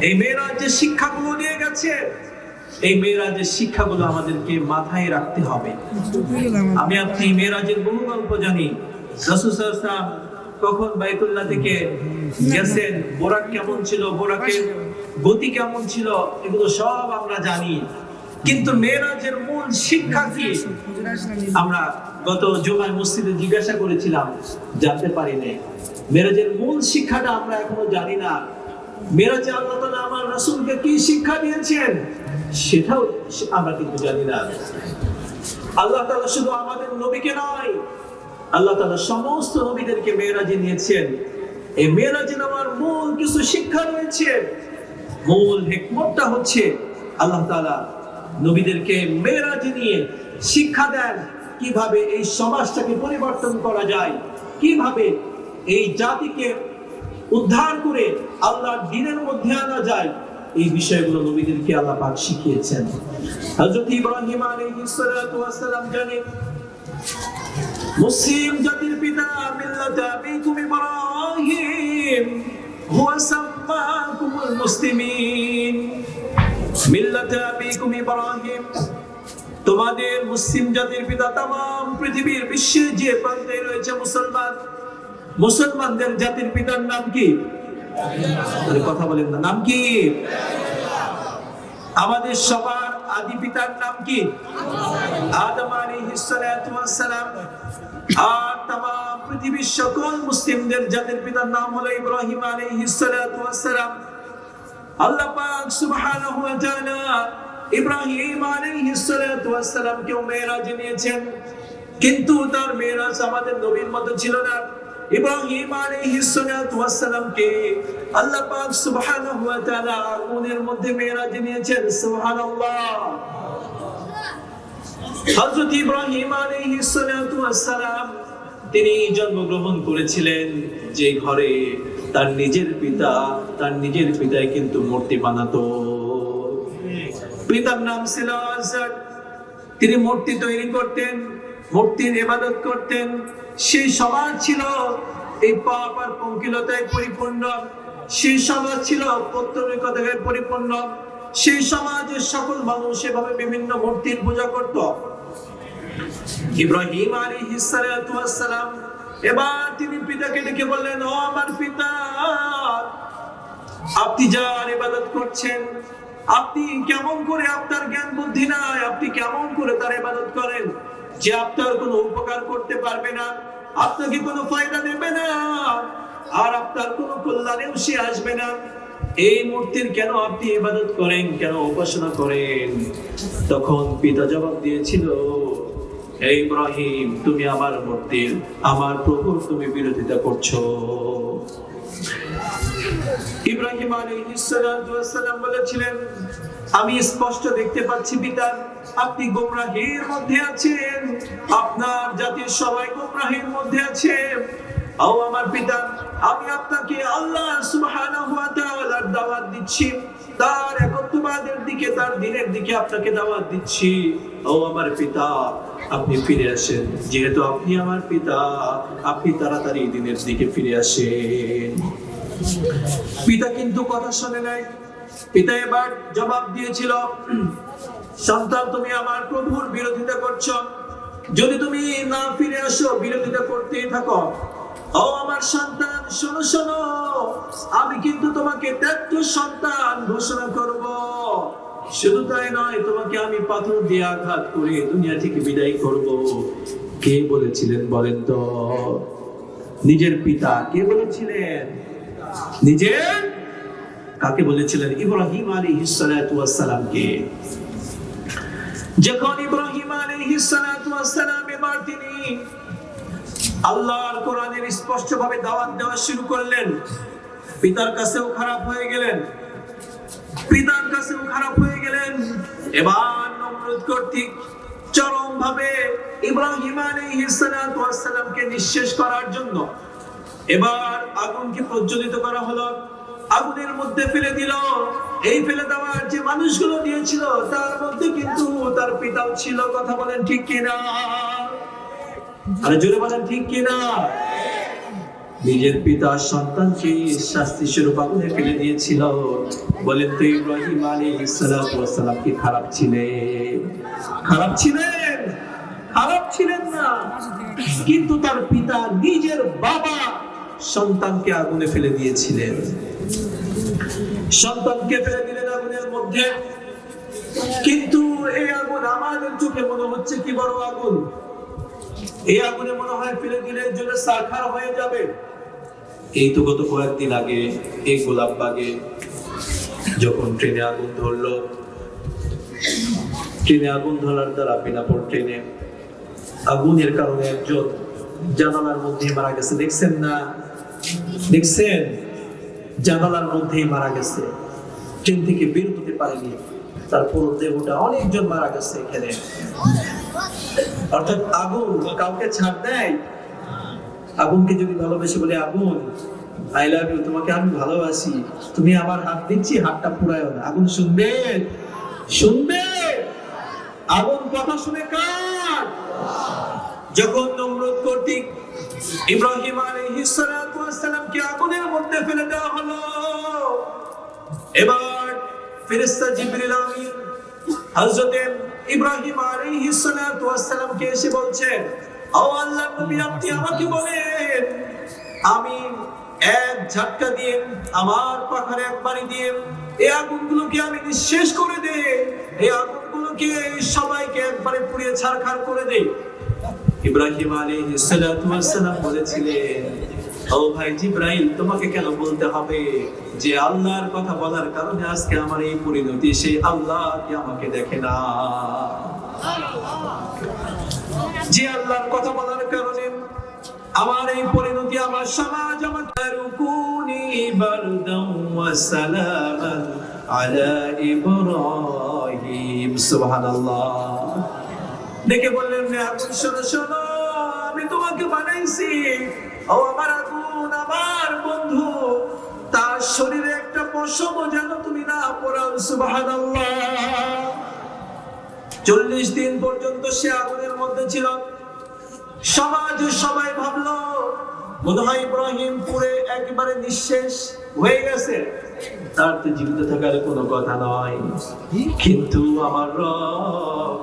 এই মেরাজ যে শিক্ষাগুলো নিয়ে গেছে, এই মেরাজের শিক্ষাগুলো আমাদেরকে মাথায় রাখতে হবে। আমি আপনি মেরাজের বহু গল্প জানি। রাসূল সাল্লাল্লাহু আলাইহি ওয়াসাল্লাম কখন বাইতুল্লাহ থেকে গেছেন, বোরাক কেমন ছিল, বোরাকের গতি কেমন ছিল, এগুলো সব আমরা জানি। কিন্তু মেরাজের মূল শিক্ষা কি আমরা গত জুমায় মসজিদে জিজ্ঞাসা করেছিলাম, জানতে পারি নাই। মেরাজের মূল শিক্ষাটা আমরা এখনো জানি না। মেরাজে আল্লাহ তাআলা আমার রাসূলকে কি শিক্ষা দিয়েছেন সেটাও আমরা কিন্তু জানি না। আল্লাহ তাআলা শুধু আমাদের নবীকে নয়, আল্লাহ তাআলা সমস্ত নবীদেরকে মেরাজে নিয়েছেন। এই মেরাজে নেওয়ার মূল কিছু শিক্ষা রয়েছে। মূল হিকমতটা হচ্ছে আল্লাহ তাআলা নবীদেরকে মেরাজে নিয়ে শিক্ষা দেন কিভাবে এই সমাজটাকে পরিবর্তন করা যায়, কিভাবে এই জাতিকে উদ্ধার করে আল্লাহর দ্বীনের মধ্যে আনা যায়। এই বিষয়গুলো নবীদেরকে আল্লাহ পাক শিখিয়েছেন। হযরত ইব্রাহিম আলাইহিস সালাতু ওয়াস সালাম জানেন মুসলিম জাতির পিতা মিল্লাত আবিকুম ইব্রাহিম হুয়া সাম্মাকুমুল মুসলিমিন। মিল্লাত আবিকুম ইব্রাহিম, তোমাদের মুসলিম জাতির পিতা, तमाम পৃথিবীর বিশ্বের যে প্রান্তে রয়েছে মুসলমান, মুসলমানদের জাতির পিতার নাম কি? কথা বলেন না, নাম কি? আমাদের সবার আদি পিতার নাম কি? আদম আলাইহিস সালাতু ওয়াস সালাম। আর तमाम পৃথিবীর সকল মুসলিমদের জাতির পিতার নাম হলো ইব্রাহিম আলাইহিস সালাতু ওয়াস সালাম। আল্লাহ পাক সুবহানাহু ওয়া তাআলা ইব্রাহিম আলাইহিস সালাতু ওয়াস সালামকে মেরাজে নিয়েছেন, কিন্তু তার মেরাজ আমাদের নবীর মতো ছিল না। ইব্রাহিম আলাইহিস সালাতু ওয়াস সালামকে আল্লাহ পাক সুবহানাহু ওয়া তাআলা আগুনের মধ্যে মেরাজে নিয়েছেন। সুবহানাল্লাহ। হযরত ইব্রাহিম আলাইহিস সালাতু ওয়াস সালাম তিনি জন্মগ্রহণ করেছিলেন যে ঘরে তার নিজের পিতাই কিন্তু মূর্তি বানাতো। পিতার নাম ছিল আযার। তিনি মূর্তি তৈরি করতেন, মূর্তির ইবাদত করতেন। সেই সমাজ ছিল এই পাপ আর পঙ্কিলতায় পরিপূর্ণ, সেই সমাজ ছিল পৌত্তলিকতায় পরিপূর্ণ। সেই সমাজের সকল মানুষ এভাবে বিভিন্ন মূর্তির পূজা করত। ইব্রাহিম আলাইহিস সালাতু ওয়াস সালাম এবার তিনি পিতাকে ডেকে বললেন, ও আমার পিতা, আপনি যার ইবাদত করছেন, আপনি কেমন করে, আপনার জ্ঞান বুদ্ধি নাই, আপনি কেমন করে তার ইবাদত করেন যে আপনার কোনো উপকার করতে পারবে না, আপনাকে কোনো ফায়দা দেবে না, আর আপনার কোনো কল্যাণেও সে আসবে না। এই মূর্তির কেন আপনি ইবাদত করেন, কেন উপাসনা করেন? তখন পিতা জবাব দিয়েছিল, হে ইব্রাহিম, তুমি আমার মূর্তির, আমার প্রভুর তুমি বিরোধিতা করছো। ইব্রাহিম আলাইহিস সালাতু ওয়াস সালাম বলেছিলেন, আমি স্পষ্ট দেখতে পাচ্ছি পিতা, আপনি গোমরাহির মধ্যে আছেন, আপনার জাতির সবাই গোমরাহির মধ্যে আছে। ও আমার পিতা, আমি আপনাকে আল্লাহ সুবহানাহু ওয়া তাআলার দাওয়াত দিচ্ছি, তার একত্ববাদের দিকে, তার দ্বীনের দিকে আপনাকে দাওয়াত দিচ্ছি। ও আমার পিতা, আপনি ফিরে আসেন, যেহেতু আপনি আমার পিতা, আপনি তাড়াতাড়ি দ্বীনের দিকে ফিরে আসেন। পিতা কিন্তু কথা শুনে নাই। পিতা এবার জবাব দিয়েছিল, সন্তান, তুমি আমার প্রভুর বিরোধিতা করছো, যদি তুমি না ফিরে আসো, বিরোধিতা করতেই থাকো, ও আমার সন্তান, শোনো শোনো, আমি কিন্তু তোমাকে ত্যায্য সন্তান ঘোষণা করব। শুধু তাই নয়, তোমাকে আমি পাথর দিয়ে আঘাত করে দুনিয়া থেকে বিদায় করব। কে বলেছিলেন বলেন তো? নিজের পিতা। কে বলেছিলেন? নিজের কাকে বলেছিলেন? ইব্রাহিম আলাইহিস সালাতু ওয়াস সালামকে। যখন ইব্রাহিম আলাইহিস সালাতু ওয়াস সালাম এবার তিনি আল্লাহর কোরআনের স্পষ্টভাবে দাওয়াত দেওয়া শুরু করলেন, পিতার কাছেও খারাপ হয়ে গেলেন, এবার নমরুদ কর্তৃক চরম ভাবে ইব্রাহিম আলাইহিস সালাতু ওয়াস সালামকে নিঃশেষ করার জন্য এবার আগুনকে প্রজ্বলিত করা হলো, আগুনের মধ্যে ফেলে দিল। এই ফেলে দেওয়ার যে মানুষগুলো দিয়েছিল তার মধ্যে কিন্তু তার পিতাও ছিল। কথা বলেন ঠিক কিনা? আরে জোরে বলেন ঠিক কিনা? নিজের পিতা সন্তানকে শাস্তি স্বরূপ আগুনে ফেলে দিয়েছিল। বলেন তো, ইব্রাহিম আলাইহিস সালাতু ওয়াস সালাম কি খারাপ ছিলেন? খারাপ ছিলেন? খারাপ ছিলেন না। কিন্তু তার পিতা, নিজের বাবা, সন্তানকে আগুনে ফেলে দিয়েছিলেন। সন্তানকে ফেলে দিলেন আগুনের মধ্যে। কিন্তু এই আগুন আমাদের চোখে মনে হচ্ছে কি বড় আগুন, এই আগুনে মনে হয় ফেলে দিলে জ্বলে সারখার হয়ে যাবে। এই তো গত কয়েকদিন আগে এই গোলাপবাগে যখন ট্রেনে আগুন ধরলো, ট্রেনে আগুন ধরার দ্বারা বিনাপুর ট্রেনে আগুনের কারণে একজন জানালার মধ্যেই মারা গেছে। দেখছেন না? দেখছেন? জানালার মধ্যেই মারা গেছে, ট্রেন থেকে বের হতে পারেনি, তার পুরো দেহটা, অনেকজন মারা গেছে এখানে। অর্থাৎ আগুন কাউকে ছাড় দেয়? আগুনকে যদি ভালোবেসে বলে, আগুন আই লাভ ইউ, তোমাকে আমি ভালোবাসি, তুমি আমার হাত দিচ্ছি, হাতটা পুরায়ও না, আগুন শুনবে? শুনবে? আগুন কথা শুনে কার? যখন নমরুদ কর্তৃক ইব্রাহিম আলাইহিস সালাতু ওয়াস সালামকে আগুনের মধ্যে ফেলে দেওয়া হলো, এবার ফেরেশতা জিবরিল আমিন হযরত ইব্রাহিম আলাইহিস সালাতু ওয়াস সালামকে এসে বলছেন, ও আল্লাহর নবী, আপনি আমাকে বলেন, আমি এক ঝটকা দিয়ে, আমার পাখারে এক বাড়ি দিয়ে এই আগুনগুলোকে আমি নিঃশেষ করে দেই, এই আগুনগুলোকে সবাইকে একবারে পুড়িয়ে ছারখার করে দেই। ইব্রাহিম আলাইহিস সালাতু ওয়াস সালাম বলেছিলেন, ও ভাই জিবরাইল, তোমাকে কেন বলতে হবে যে আল্লাহর কথা বলার কারণে আজকে আমার এই পরিণতি, সেই আল্লাহ কি আমাকে দেখে না? যে আল্লাহর কথা বলার কারণে আমার এই পরিণতি, আমার সমাজ আমাকে রুকুনি বারদাম ওয়া সালামান আলা ইব্রাহিম। সুবহানাল্লাহ। ডেকে বললেন, আগুন শোনো শোনো, আমি তোমাকে বানাইছি। ও আমার আগুন, আমার বন্ধু, তার শরীরে একটা পশম যেন তুমি না পোড়াও। সুবহানাল্লাহ। 40 দিন পর্যন্ত সে আগুনের মধ্যে ছিল। সবাই ভাবলো মনে হয় ইব্রাহিম পুরে একেবারে নিঃশেষ হয়ে গেছে, তার তো জীবিত থাকার কোনো কথা নয়। কিন্তু আমার রব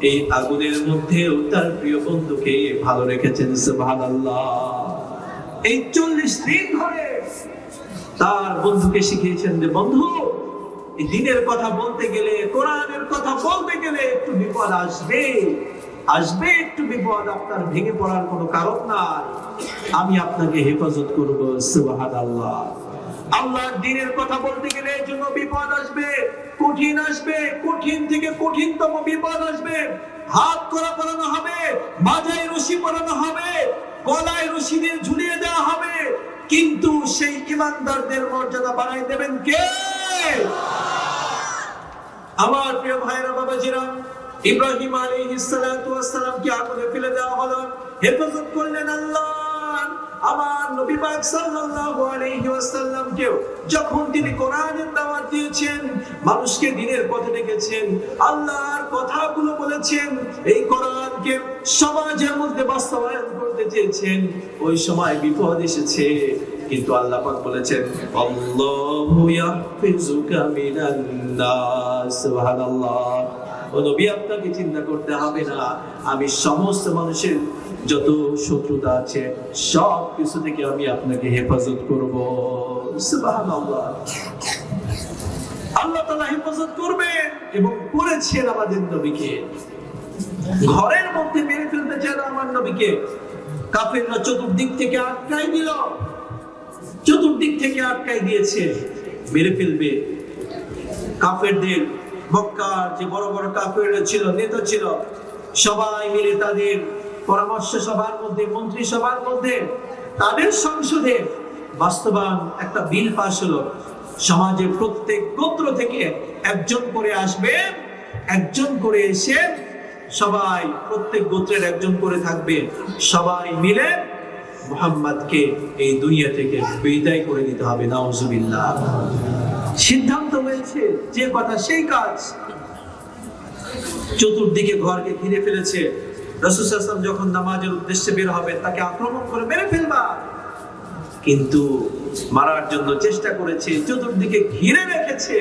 এই আগুনের মধ্যেও তার প্রিয় বন্ধুকে ভালো রেখেছেন। সুবহানাল্লাহ। এই 40 দিন ধরে তার বন্ধুকে শিখিয়েছেন যে বন্ধু, এই দিনের কথা বলতে গেলে, কোরআনের কথা বলতে গেলে একটু বিপদ আসবে, একটু বিপদ, আপনার ভেঙে পড়ার কোনো কারণ নাই, আমি আপনাকে হেফাজত করব। সুবহানাল্লাহ। আল্লাহর দ্বীনের কথা বলতে গেলে এর জন্য বিপদ আসবে, কঠিন আসবে, কঠিন থেকে কঠিনতম বিপদ আসবে। হাত করা পরানো হবে, মাজায় রশি পরানো হবে, গলায় রশি দিয়ে ঝুলিয়ে দেওয়া হবে, কিন্তু সেই ঈমানদারদের মর্যাদা বাড়াই দেবেন কে? আমার প্রিয় ভাইরা, বাবাজিরা, ইব্রাহিম আলাইহিস সালাতু ওয়াস সালামকে আগুনে ফেলে দেওয়া হলো, হেফাজত করলেন আল্লাহ। আমার নবী পাক সাল্লাল্লাহু আলাইহি ওয়াসাল্লামকে যখন তিনি কোরআনের দাওয়াত দিয়েছেন, মানুষকে দ্বীনের পথে ডেকেছেন, আল্লাহর কথাগুলো বলেছেন, এই কোরআনকে সমাজের মধ্যে বাস্তবায়ন করতে চেয়েছেন, ওই সময় বিপদ এসেছে। কিন্তু আল্লাহ পাক বলেছেন, আল্লাহু ইয়াহফিজুকা মিনান নাস। সুবহানাল্লাহ। ও নবী, আপনাকে চিন্তা করতে হবে না, আমি সমস্ত মানুষের যত শত্রুতা আছে সব কিছু থেকে আমি আপনাকে হেফাজত করব। সুবহানাল্লাহ। আল্লাহ তাআলা হেফাজত করবেন এবং করেছেন আমাদের নবীকে। ঘরের মধ্যে মেরে ফেলতে চায় আমার নবীকে, কাফেররা চতুর্দিক থেকে আটকাই দিল, চতুর্দিক থেকে আটকাই দিয়েছে, মেরে ফেলবে। কাফেরদের, মক্কার যে বড় বড় কাফেররা ছিল, নেতা ছিল, সবাই মিলে তাদের পরামর্শ সভার মধ্যে, মন্ত্রী সভার মধ্যে, তাদের সংসদে বাস্তবায়ন একটা বিল পাস হলো। সমাজের প্রত্যেক গোত্র থেকে একজন করে আসবে, একজন করে এসে সবাই, প্রত্যেক গোত্রের একজন করে থাকবে, সবাই মিলে মুহাম্মদকে এই দুনিয়া থেকে বিদায় করে দিতে হবে। নাউজুবিল্লাহ। সিদ্ধান্ত হয়েছে, যে কথা সেই কাজ। চতুর্দিকে ঘরকে ঘিরে ফেলেছে। রাসূল সাল্লাল্লাহু আলাইহি ওয়াসাল্লাম যখন নামাজের উদ্দেশ্যে বের হবে, তাকে আক্রমণ করে মেরে ফেলবা, কিন্তু মারার জন্য চেষ্টা করেছে, চতুর্দিকে ঘিরে রেখেছে,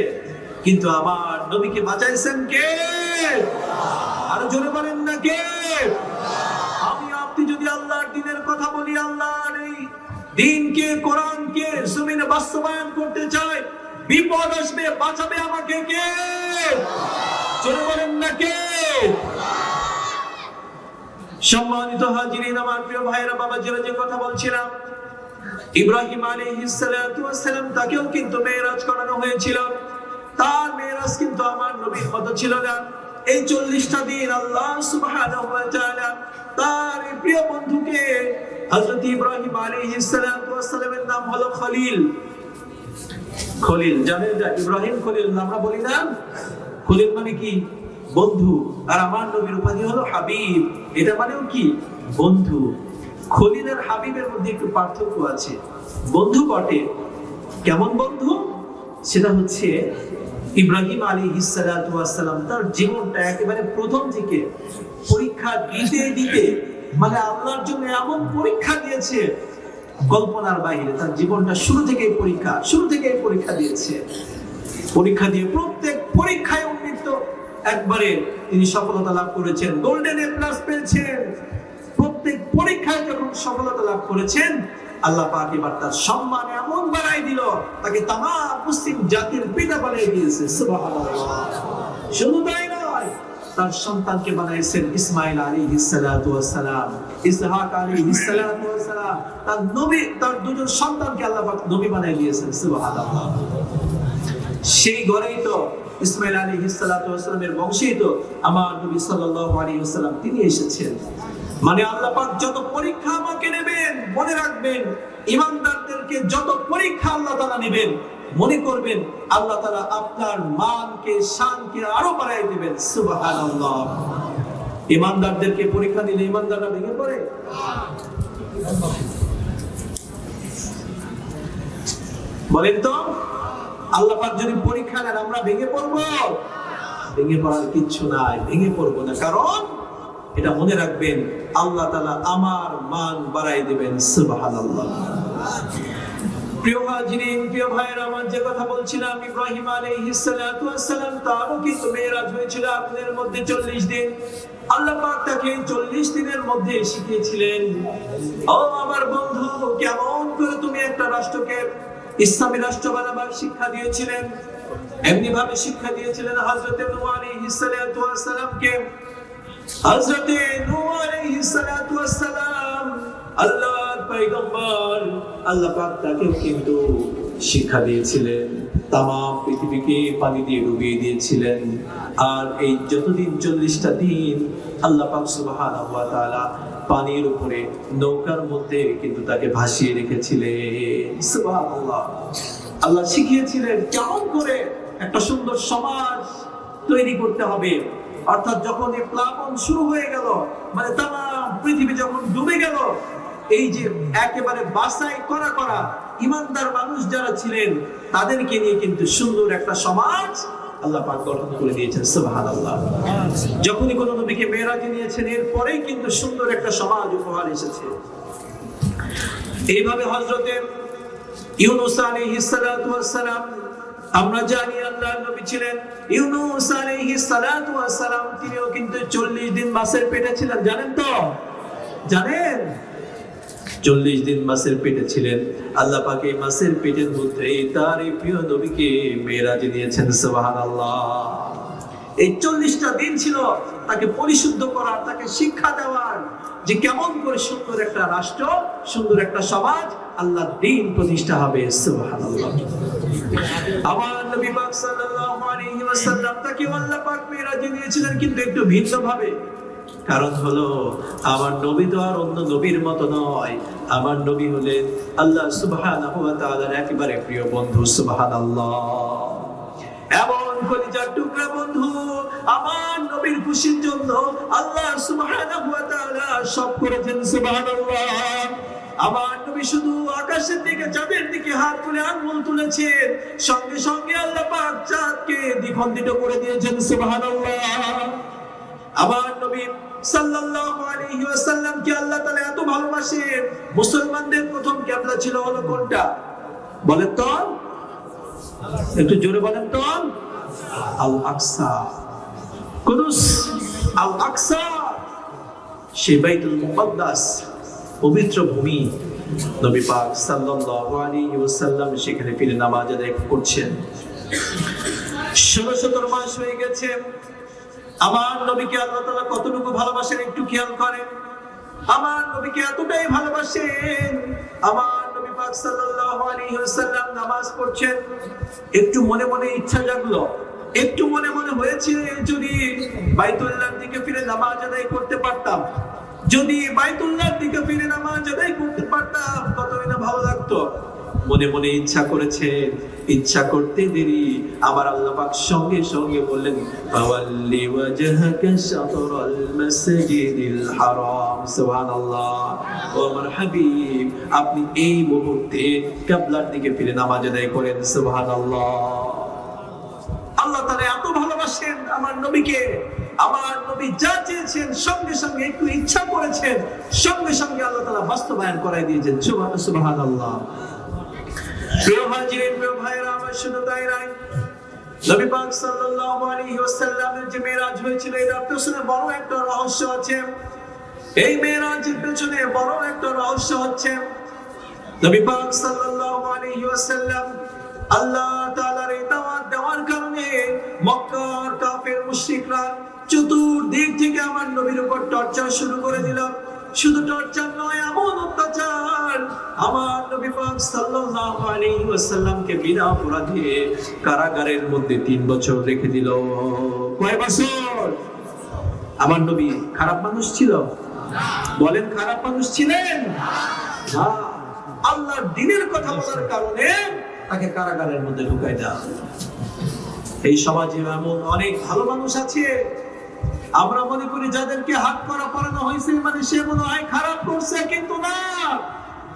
কিন্তু আমার নবীকে বাঁচাইছেন কে? আরো জোরে বলেন না কে? আমি আপনি যদি আল্লাহর দ্বীনের কথা বলি, আল্লাহর এই দ্বীনকে, কোরআনকে জমিনে বাস্তবায়ন করতে চাই, বিপদ আসবে, বাঁচাবে আমাকে কে? জোরে বলেন না কে? সম্মানিত হাজিরিন, আমার প্রিয় ভাইরা, বাবাজিরা, যে কথা বলছিলাম, ইব্রাহিম আলাইহিস সালাতু ওয়াস সালাম, তাকেও কিন্তু মেরাজ করানো হয়েছিল। তার মেরাজ কিন্তু আমার নবীর মতো ছিল না। এই 40টা দিন আল্লাহ সুবহানাহু ওয়া তাআলা তার প্রিয় বন্ধুকে, হযরত ইব্রাহিম আলাইহিস সালাতু ওয়াস সালামের নাম হলো খলিল। খলিল জানেন, ইব্রাহিম খলিল আমরা বলি না? খলিল মানে কি? বন্ধু। আর আমার নবীর উপাধি হলো হাবিব, এটা মানেও কি? বন্ধু। খলিল আর হাবিবের মধ্যে একটু পার্থক্য আছে। বন্ধু বটে, কেমন বন্ধু? সেটা হচ্ছে ইব্রাহিম আলাইহিস সালাতু ওয়াস সালাম তার জীবনটা একেবারে প্রথম থেকে পরীক্ষা দিতে দিতে, মানে আল্লাহর জন্য এমন পরীক্ষা দিয়েছে কল্পনার বাইরে। তার জীবনটা শুরু থেকেই পরীক্ষা দিয়েছে। পরীক্ষা দিয়ে প্রত্যেক পরীক্ষায় উন্নীত একবারে তিনি সফলতা লাভ করেছেন, গোল্ডেন এ প্লাস পেয়েছেন। প্রত্যেক পরীক্ষায় যখন সফলতা লাভ করেছেন, আল্লাহ পাক এবার তার সম্মান এমন বাড়াই দিল, তাকে তামাম মুসলিম জাতির পিতা বানিয়ে দিয়েছে। সুবহানাল্লাহ। শুধু তাই নয়, তার সন্তানকে বানাইছেন ইসমাইল আলাইহিস সালাতু ওয়াস সালাম, ইসহাক আলাইহিস সালাতু ওয়াস সালাম, তার নবী, তার দুজন সন্তানকে আল্লাহ পাক নবী বানাই দিয়েছেন। সুবহানাল্লাহ। সেই ঘরেই তো ইসমাইল আলাইহিস সালাতু ওয়াস সালামের বংশেই তো আমার নবী সাল্লাল্লাহু আলাইহি ওয়াসাল্লাম তিনি এসেছেন। মানে আল্লাহ পাক যত পরীক্ষা আমাকে নেবেন, মনে রাখবেন ঈমানদারদেরকে যত পরীক্ষা আল্লাহ তাআলা নেবেন, মনে করবেন আল্লাহ তাআলা আপনার মানকে, শানকে আরো বাড়াই দিবেন। সুবহানাল্লাহ। ঈমানদারদেরকে পরীক্ষা দিলে ঈমানদাররা ভেঙে পড়ে? বলেন তো, আল্লাহ পাক যদি পরীক্ষা নেন আমরা ভেঙে পড়বো? ভেঙে পড়ার কিচ্ছু নাই, ভেঙে পড়বো না। কারণ এটা মনে রাখবেন আল্লাহ তাআলা আমার মান বাড়াই দিবেন। সুবহানাল্লাহ। প্রিয় হাজিরিন, প্রিয় ভাইরা, আমার যে কথা বলছিলাম ইব্রাহিম আলাইহিস সালাতু ওয়াস সালাম তারও কিন্তু মেরাজ হয়েছিল আপনাদের মধ্যে 40 দিন। আল্লাহ পাক তাকে 40 দিনের মধ্যে শিখিয়েছিলেন, ও আমার বন্ধু, কেমন করে তুমি একটা রাষ্ট্রকে ইসলামী রাষ্ট্র বানাবার শিক্ষা দিয়েছিলেন। এমনি ভাবে শিক্ষা দিয়েছিলেন হযরতে নূহ আলাইহিস সালাতু ওয়াস সালামকে। হযরতে নূহ আলাইহিস সালাতু ওয়াস সালাম আল্লাহর পয়গম্বর, আল্লাহ পাক তাকে কিন্তু শিক্ষা দিয়েছিলেন, তামাম পৃথিবীকে পানি দিয়ে ডুবিয়ে দিয়েছিলেন। আর এই যতদিন 40টা দিন আল্লাহ পাক সুবহানাহু ওয়া তাআলা পানির উপরে নৌকার মধ্যে কিন্তু তাকে ভাসিয়ে রেখেছিলেন। সুবহানাল্লাহ। আল্লাহ শিখিয়েছিলেন কেমন করে একটা সুন্দর সমাজ তৈরি করতে হবে। অর্থাৎ যখন এই প্লাবন শুরু হয়ে গেল, মানে তামাম পৃথিবী যখন ডুবে গেল, এই যে একেবারে বাছাই করা ঈমানদার মানুষ যারা ছিলেন তাদেরকে নিয়ে কিন্তু সুন্দর একটা সমাজ আল্লাহ পাক গঠন করে দিয়েছেন। সুবহানাল্লাহ। যখনই কোন নবীকে মেরাজে নিয়েছেন এরপরেই কিন্তু সুন্দর একটা সমাজ উপহার এসেছে। এইভাবে হযরতে ইউনূস আলাইহিস সালাতু ওয়াস সালাম, আমরা জানি আল্লাহর নবী ছিলেন ইউনূস আলাইহিস সালাতু ওয়াস সালাম, তিনিও কিন্তু 40 দিন মাছের পেটে ছিলেন। জানেন তো? জানেন? 40 দিন মাছের পেটে ছিলেন। আল্লাহ পাক এই মাছের পেটের মধ্যে তার এই প্রিয় নবীকে মেরাজে নিয়েছেন। সুবহানাল্লাহ। এই 40টা দিন ছিল তাকে পরিশুদ্ধ করার, তাকে শিক্ষা দেওয়ার যে কেমন করে সুন্দর একটা রাষ্ট্র, সুন্দর একটা সমাজ, আল্লাহর দ্বীন প্রতিষ্ঠা হবে। সুবহানাল্লাহ। আমার নবী পাক সাল্লাল্লাহু আলাইহি ওয়াসাল্লাম তাকে আল্লাহ পাক মেরাজে নিয়েছিলেন কিন্তু একটু ভিন্ন ভাবে। কারণ হলো আমার নবী তো আর অন্য নবীর মতো নয়। আমার নবী হলেন আল্লাহ সুবহানাহু ওয়া তাআলার একেবারে প্রিয় বন্ধু। সুবহানাল্লাহ। এমন কলিজার টুকরা বন্ধু, আমার নবীর খুশির জন্য আল্লাহ সুবহানাহু ওয়া তাআলা সব করেছেন। সুবহানাল্লাহ। আমার নবী শুধু আকাশের দিকে, চাঁদের দিকে হাত তুলে আঙ্গুল তুলেছেন, সঙ্গে সঙ্গে আল্লাহ পাক চাঁদকে দ্বিখণ্ডিত করে দিয়েছেন। সুবহানাল্লাহ। আমার নবী সাল্লাল্লাহু আলাইহি ওয়াসাল্লাম কে আল্লাহ তাআলা এত ভালোবাসেন, মুসলমানদের প্রথম কিবলা ছিল হলো কোনটা? বলেন তো, একটু জোরে বলেন তো। আল আকসা, কুদুস, আল আকসা, সেই বাইতুল মুকদ্দাস, পবিত্র ভূমি। নবী পাক সাল্লাল্লাহু আলাইহি ওয়াসাল্লাম সেখানে ফিরে নামাজ আদায় করছেন। 16 মাস হয়ে গেছে। আমার নবীকে আল্লাহ তাআলা কতটুকু ভালোবাসেন একটু খেয়াল করেন। আমার নবীকে এতটাই ভালোবাসেন, আমার নবী পাক সাল্লাল্লাহু আলাইহি ওয়াসাল্লাম নামাজ পড়ছেন, একটু মনে মনে ইচ্ছা জাগলো, একটু মনে মনে হয়েছে যদি বাইতুল্লাহর দিকে ফিরে নামাজ আদায় করতে পারতাম, যদি বাইতুল্লাহর দিকে ফিরে নামাজ আদায় করতে পারতাম কতই না ভালো লাগতো। মনে মনে ইচ্ছা করেছে, ইচ্ছা করতে দেরি আমার আল্লাহ পাক সঙ্গে সঙ্গে বললেন ফাওয়াল্লি ওয়াজহাকা শাতরাল মাসজিদিল হারাম। সুবহানাল্লাহ। ও আমার হাবিব, আপনি এই মুহূর্তে কিবলার দিকে ফিরে নামাজ আদায় করেন। সুবহানাল্লাহ। আল্লাহ তাআলা এত ভালোবাসেন আমার নবীকে, আমার নবী যা চেয়েছেন সঙ্গে সঙ্গে একটু ইচ্ছা করেছেন, সঙ্গে সঙ্গে আল্লাহ তাআলা বাস্তবায়ন করাই দিয়েছেন। সুবহানাল্লাহ। প্রিয় হাজিরিন, প্রিয় ভাইরা আমার, শুধু তাই নয়, নবী পাক সাল্লাল্লাহু আলাইহি ওয়াসাল্লামের যে মেরাজ হয়েছিল এর পেছনে বড় একটা রহস্য আছে। এই মেরাজের পেছনে বড় একটা রহস্য হচ্ছে নবী পাক সাল্লাল্লাহু আলাইহি ওয়াসাল্লাম আল্লাহ তাআলার এই দাওয়াত দেওয়ার কারণে মক্কার কাফের মুশরিকরা চতুর্দিক থেকে আমার নবীর উপর টর্চার শুরু করে দিল। শুধু টর্চার নয়, এমন অত্যাচার, আমার নবী পাক সাল্লাল্লাহু আলাইহি ওয়াসাল্লামকে বিনা অপরাধে কারাগারের মধ্যে 3 বছর রেখে দিল। কয় বছর? আমার নবী খারাপ মানুষ ছিল? বলেন, খারাপ মানুষ ছিলেন না। আল্লাহর দ্বীনের কথা বলার কারণে তাকে কারাগারের মধ্যে ঢুকাই দেওয়া। এই সমাজে এমন অনেক ভালো মানুষ আছে, আমরা মনে করি যাদেরকে হাত করা পড়ানো হয়েছে মানে সে মনে হয় খারাপ করছে, কিন্তু না।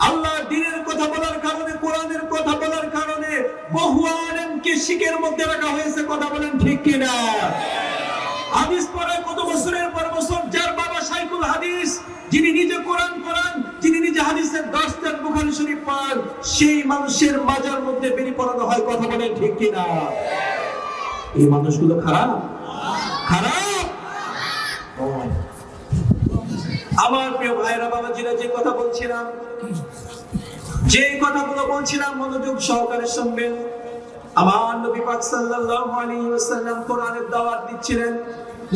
আল্লাহর দ্বীনের কথা বলার কারণে, কোরআনের কথা বলার কারণে বহু আলেমকে শিকের মধ্যে রাখা হয়েছে। কথা বলেন ঠিক কিনা? হাদিস পড়ায় কত বছরের পর বছর, যার বাবা শাইখুল হাদিস, যিনি নিজে কোরআন পড়ান, যিনি নিজে হাদিসের দাস্তান বুখারী শরীফ পড়ান, সেই মানুষের মাজার মধ্যে বেরি পড়ানো হয়। কথা বলেন ঠিক কিনা? এই মানুষগুলো খারাপ? খারাপ? আমার প্রিয় ভাইরা, বাবাজিরা, যে কথা বলছিলাম, যে কথাগুলো বলছিলাম মনোযোগ সহকারে শুনবেন। আমার নবী পাক সাল্লাল্লাহু আলাইহি ওয়াসাল্লাম কোরআনের দাওয়াত দিচ্ছিলেন।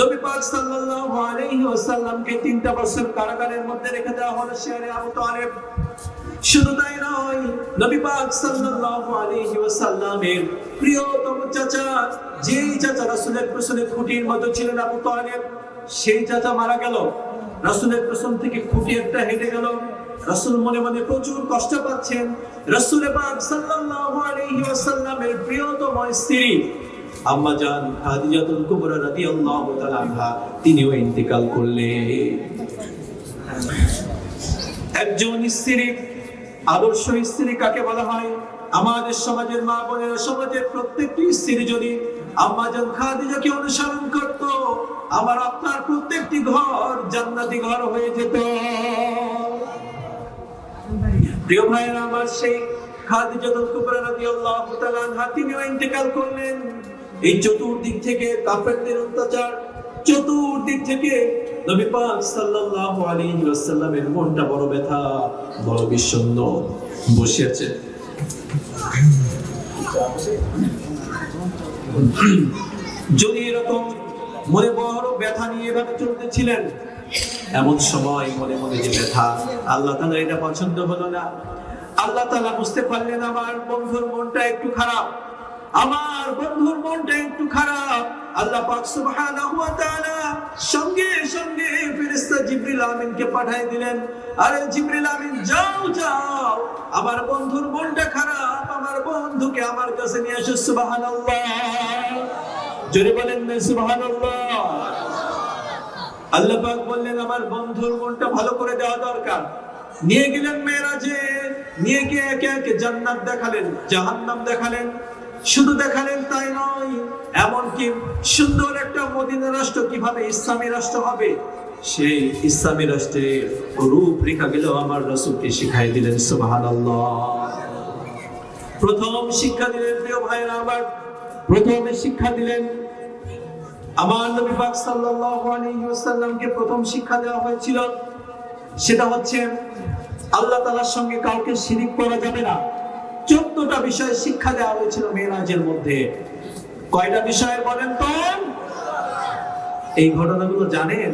নবী পাক সাল্লাল্লাহু আলাইহি ওয়াসাল্লামকে 3টা বছর কারাগারের মধ্যে রেখে দেওয়া হলো শেরে আবু তালেব। শুধু তাই নয়, নবী পাক সাল্লাল্লাহু আলাইহি ওয়াসাল্লামের প্রিয়তম চাচা, যেই চাচা রাসূলের পেছনে খুঁটির মতো ছিলেন, আবু তালেব, সেই চাচা মারা গেল। রাসূলের পেছন থেকে খুঁটি একটা হেঁটে গেল। রাসূল মনে মনে প্রচুর কষ্ট পাচ্ছেন। রাসূল পাক সাল্লাল্লাহু আলাইহি ওয়াসাল্লামের প্রিয়তম স্ত্রী আম্মা জান খাদিজাতুল কুবরা রাদিয়াল্লাহু তাআলা আনহা, তিনিও ইন্তেকাল করলেন। একজন স্ত্রী, আদর্শ স্ত্রী কাকে বলা হয়? আমাদের সমাজের মা বোনেরা, সমাজের প্রত্যেকটি স্ত্রী যদি আম্মা জান খাদিজাকে অনুসরণ করত, আমার আপনার প্রত্যেকটি ঘর জান্নাতি ঘর হয়ে যেত। প্রিয় ভাইরা আমার, সেই খাদিজাতুল কুবরা রাদিয়াল্লাহু তাআলা আনহা, তিনিও ইন্তেকাল করলেন। এই চতুর্দিক থেকে কাফেরদের অত্যাচার, চতুর্দিক থেকে নবী পাক সাল্লাল্লাহু আলাইহি ওয়াসাল্লামের মনটা বড় ব্যথা, বড় বিষণ্ণ বসে আছে। যদি এরকম মনে বড় ব্যথা নিয়ে এভাবে চলতেছিলেন, এমন সময় মনে মনে যে ব্যথা, আল্লাহ তাআলা এটা পছন্দ হলো না। আল্লাহ তাআলা বুঝতে পারলেন আমার বন্ধুর মনটা একটু খারাপ, আমার বন্ধুর মনটা একটু খারাপ। আল্লাহ পাক সুবহানাহু ওয়া তাআলা সঙ্গে সঙ্গে ফেরেশতা জিবরিল আমিনকে পাঠিয়ে দিলেন। আরে জিবরিল আমিন, যাও যাও, আমার বন্ধুর মনটা খারাপ, আমার বন্ধুকে আমার কাছে নিয়ে আসো। সুবহানাল্লাহ, জোরে বলেন না সুবহানাল্লাহ। আল্লাহ পাক বললেন আমার বন্ধুর মনটা ভালো করে দেওয়া দরকার। নিয়ে গেলেন মেরাজে, নিয়ে গিয়ে একে একে জান্নাত দেখালেন, জাহান্নাম দেখালেন। শুধু দেখালেন তাই নয়, এমনকি সুন্দর একটা মদিনা রাষ্ট্র কিভাবে ইসলামী রাষ্ট্র হবে, সেই ইসলামী রাষ্ট্রের রূপরেখা গেল আমার রাসূলকে শিখাই দিলেন। সুবহানাল্লাহ। প্রথম শিক্ষা দিলেন, প্রিয় ভাইরা আমার, প্রথমে শিক্ষা দিলেন আমার নবী পাক সাল্লাল্লাহু আলাইহি ওয়াসাল্লামকে প্রথম শিক্ষা দেওয়া হয়েছিল, সেটা হচ্ছে আল্লাহ তাআলার সঙ্গে কাউকে শিরিক করা যাবে না। 14টা বিষয় শিক্ষা দেওয়া হয়েছিল মেরাজের মধ্যে। কয়টা বিষয় বলেন তো? এই ঘটনাগুলো জানেন?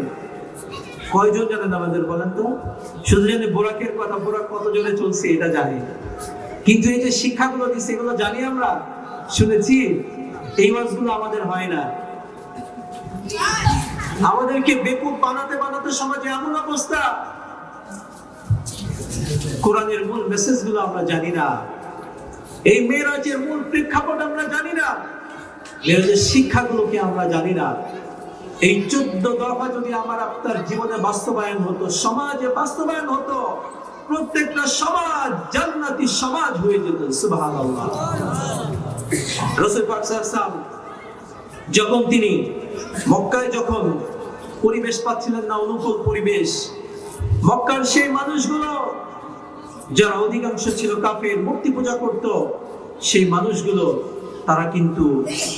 কয়জন জানেন আমাদের বলেন তো? শুধু জানি বোরাকের কথা, বোরাক কত জোরে চলছে এটা জানি, কিন্তু এই যে শিক্ষাগুলো দিচ্ছে এগুলো জানি আমরা, শুনেছি? এই ওয়াজগুলো আমাদের হয় না। আমাদেরকে বেকুব বানাতে বানাতে সমাজে এমন অবস্থা, কোরআনের মূল মেসেজগুলো আমরা জানি না, এই মেরাজের মূল প্রেক্ষাপট আমরা জানি না, মেরাজের শিক্ষাগুলোকে আমরা জানি না। এই 14 দফা যদি আমার আপনার জীবনে বাস্তবায়ন হতো, সমাজে বাস্তবায়ন হতো, প্রত্যেকটা সমাজ জান্নাতি সমাজ হয়ে যেত। সুবহানাল্লাহ। রাসূল পাক সাল্লাল্লাহু আলাইহি ওয়াসাল্লাম যখন তিনি মক্কায় যখন পরিবেশ পাচ্ছিলেন না, অনুকূল পরিবেশ, মক্কার সেই মানুষগুলো যারা অধিকাংশ ছিল কাফের, মূর্তি পূজা করত, সেই মানুষগুলো তারা কিন্তু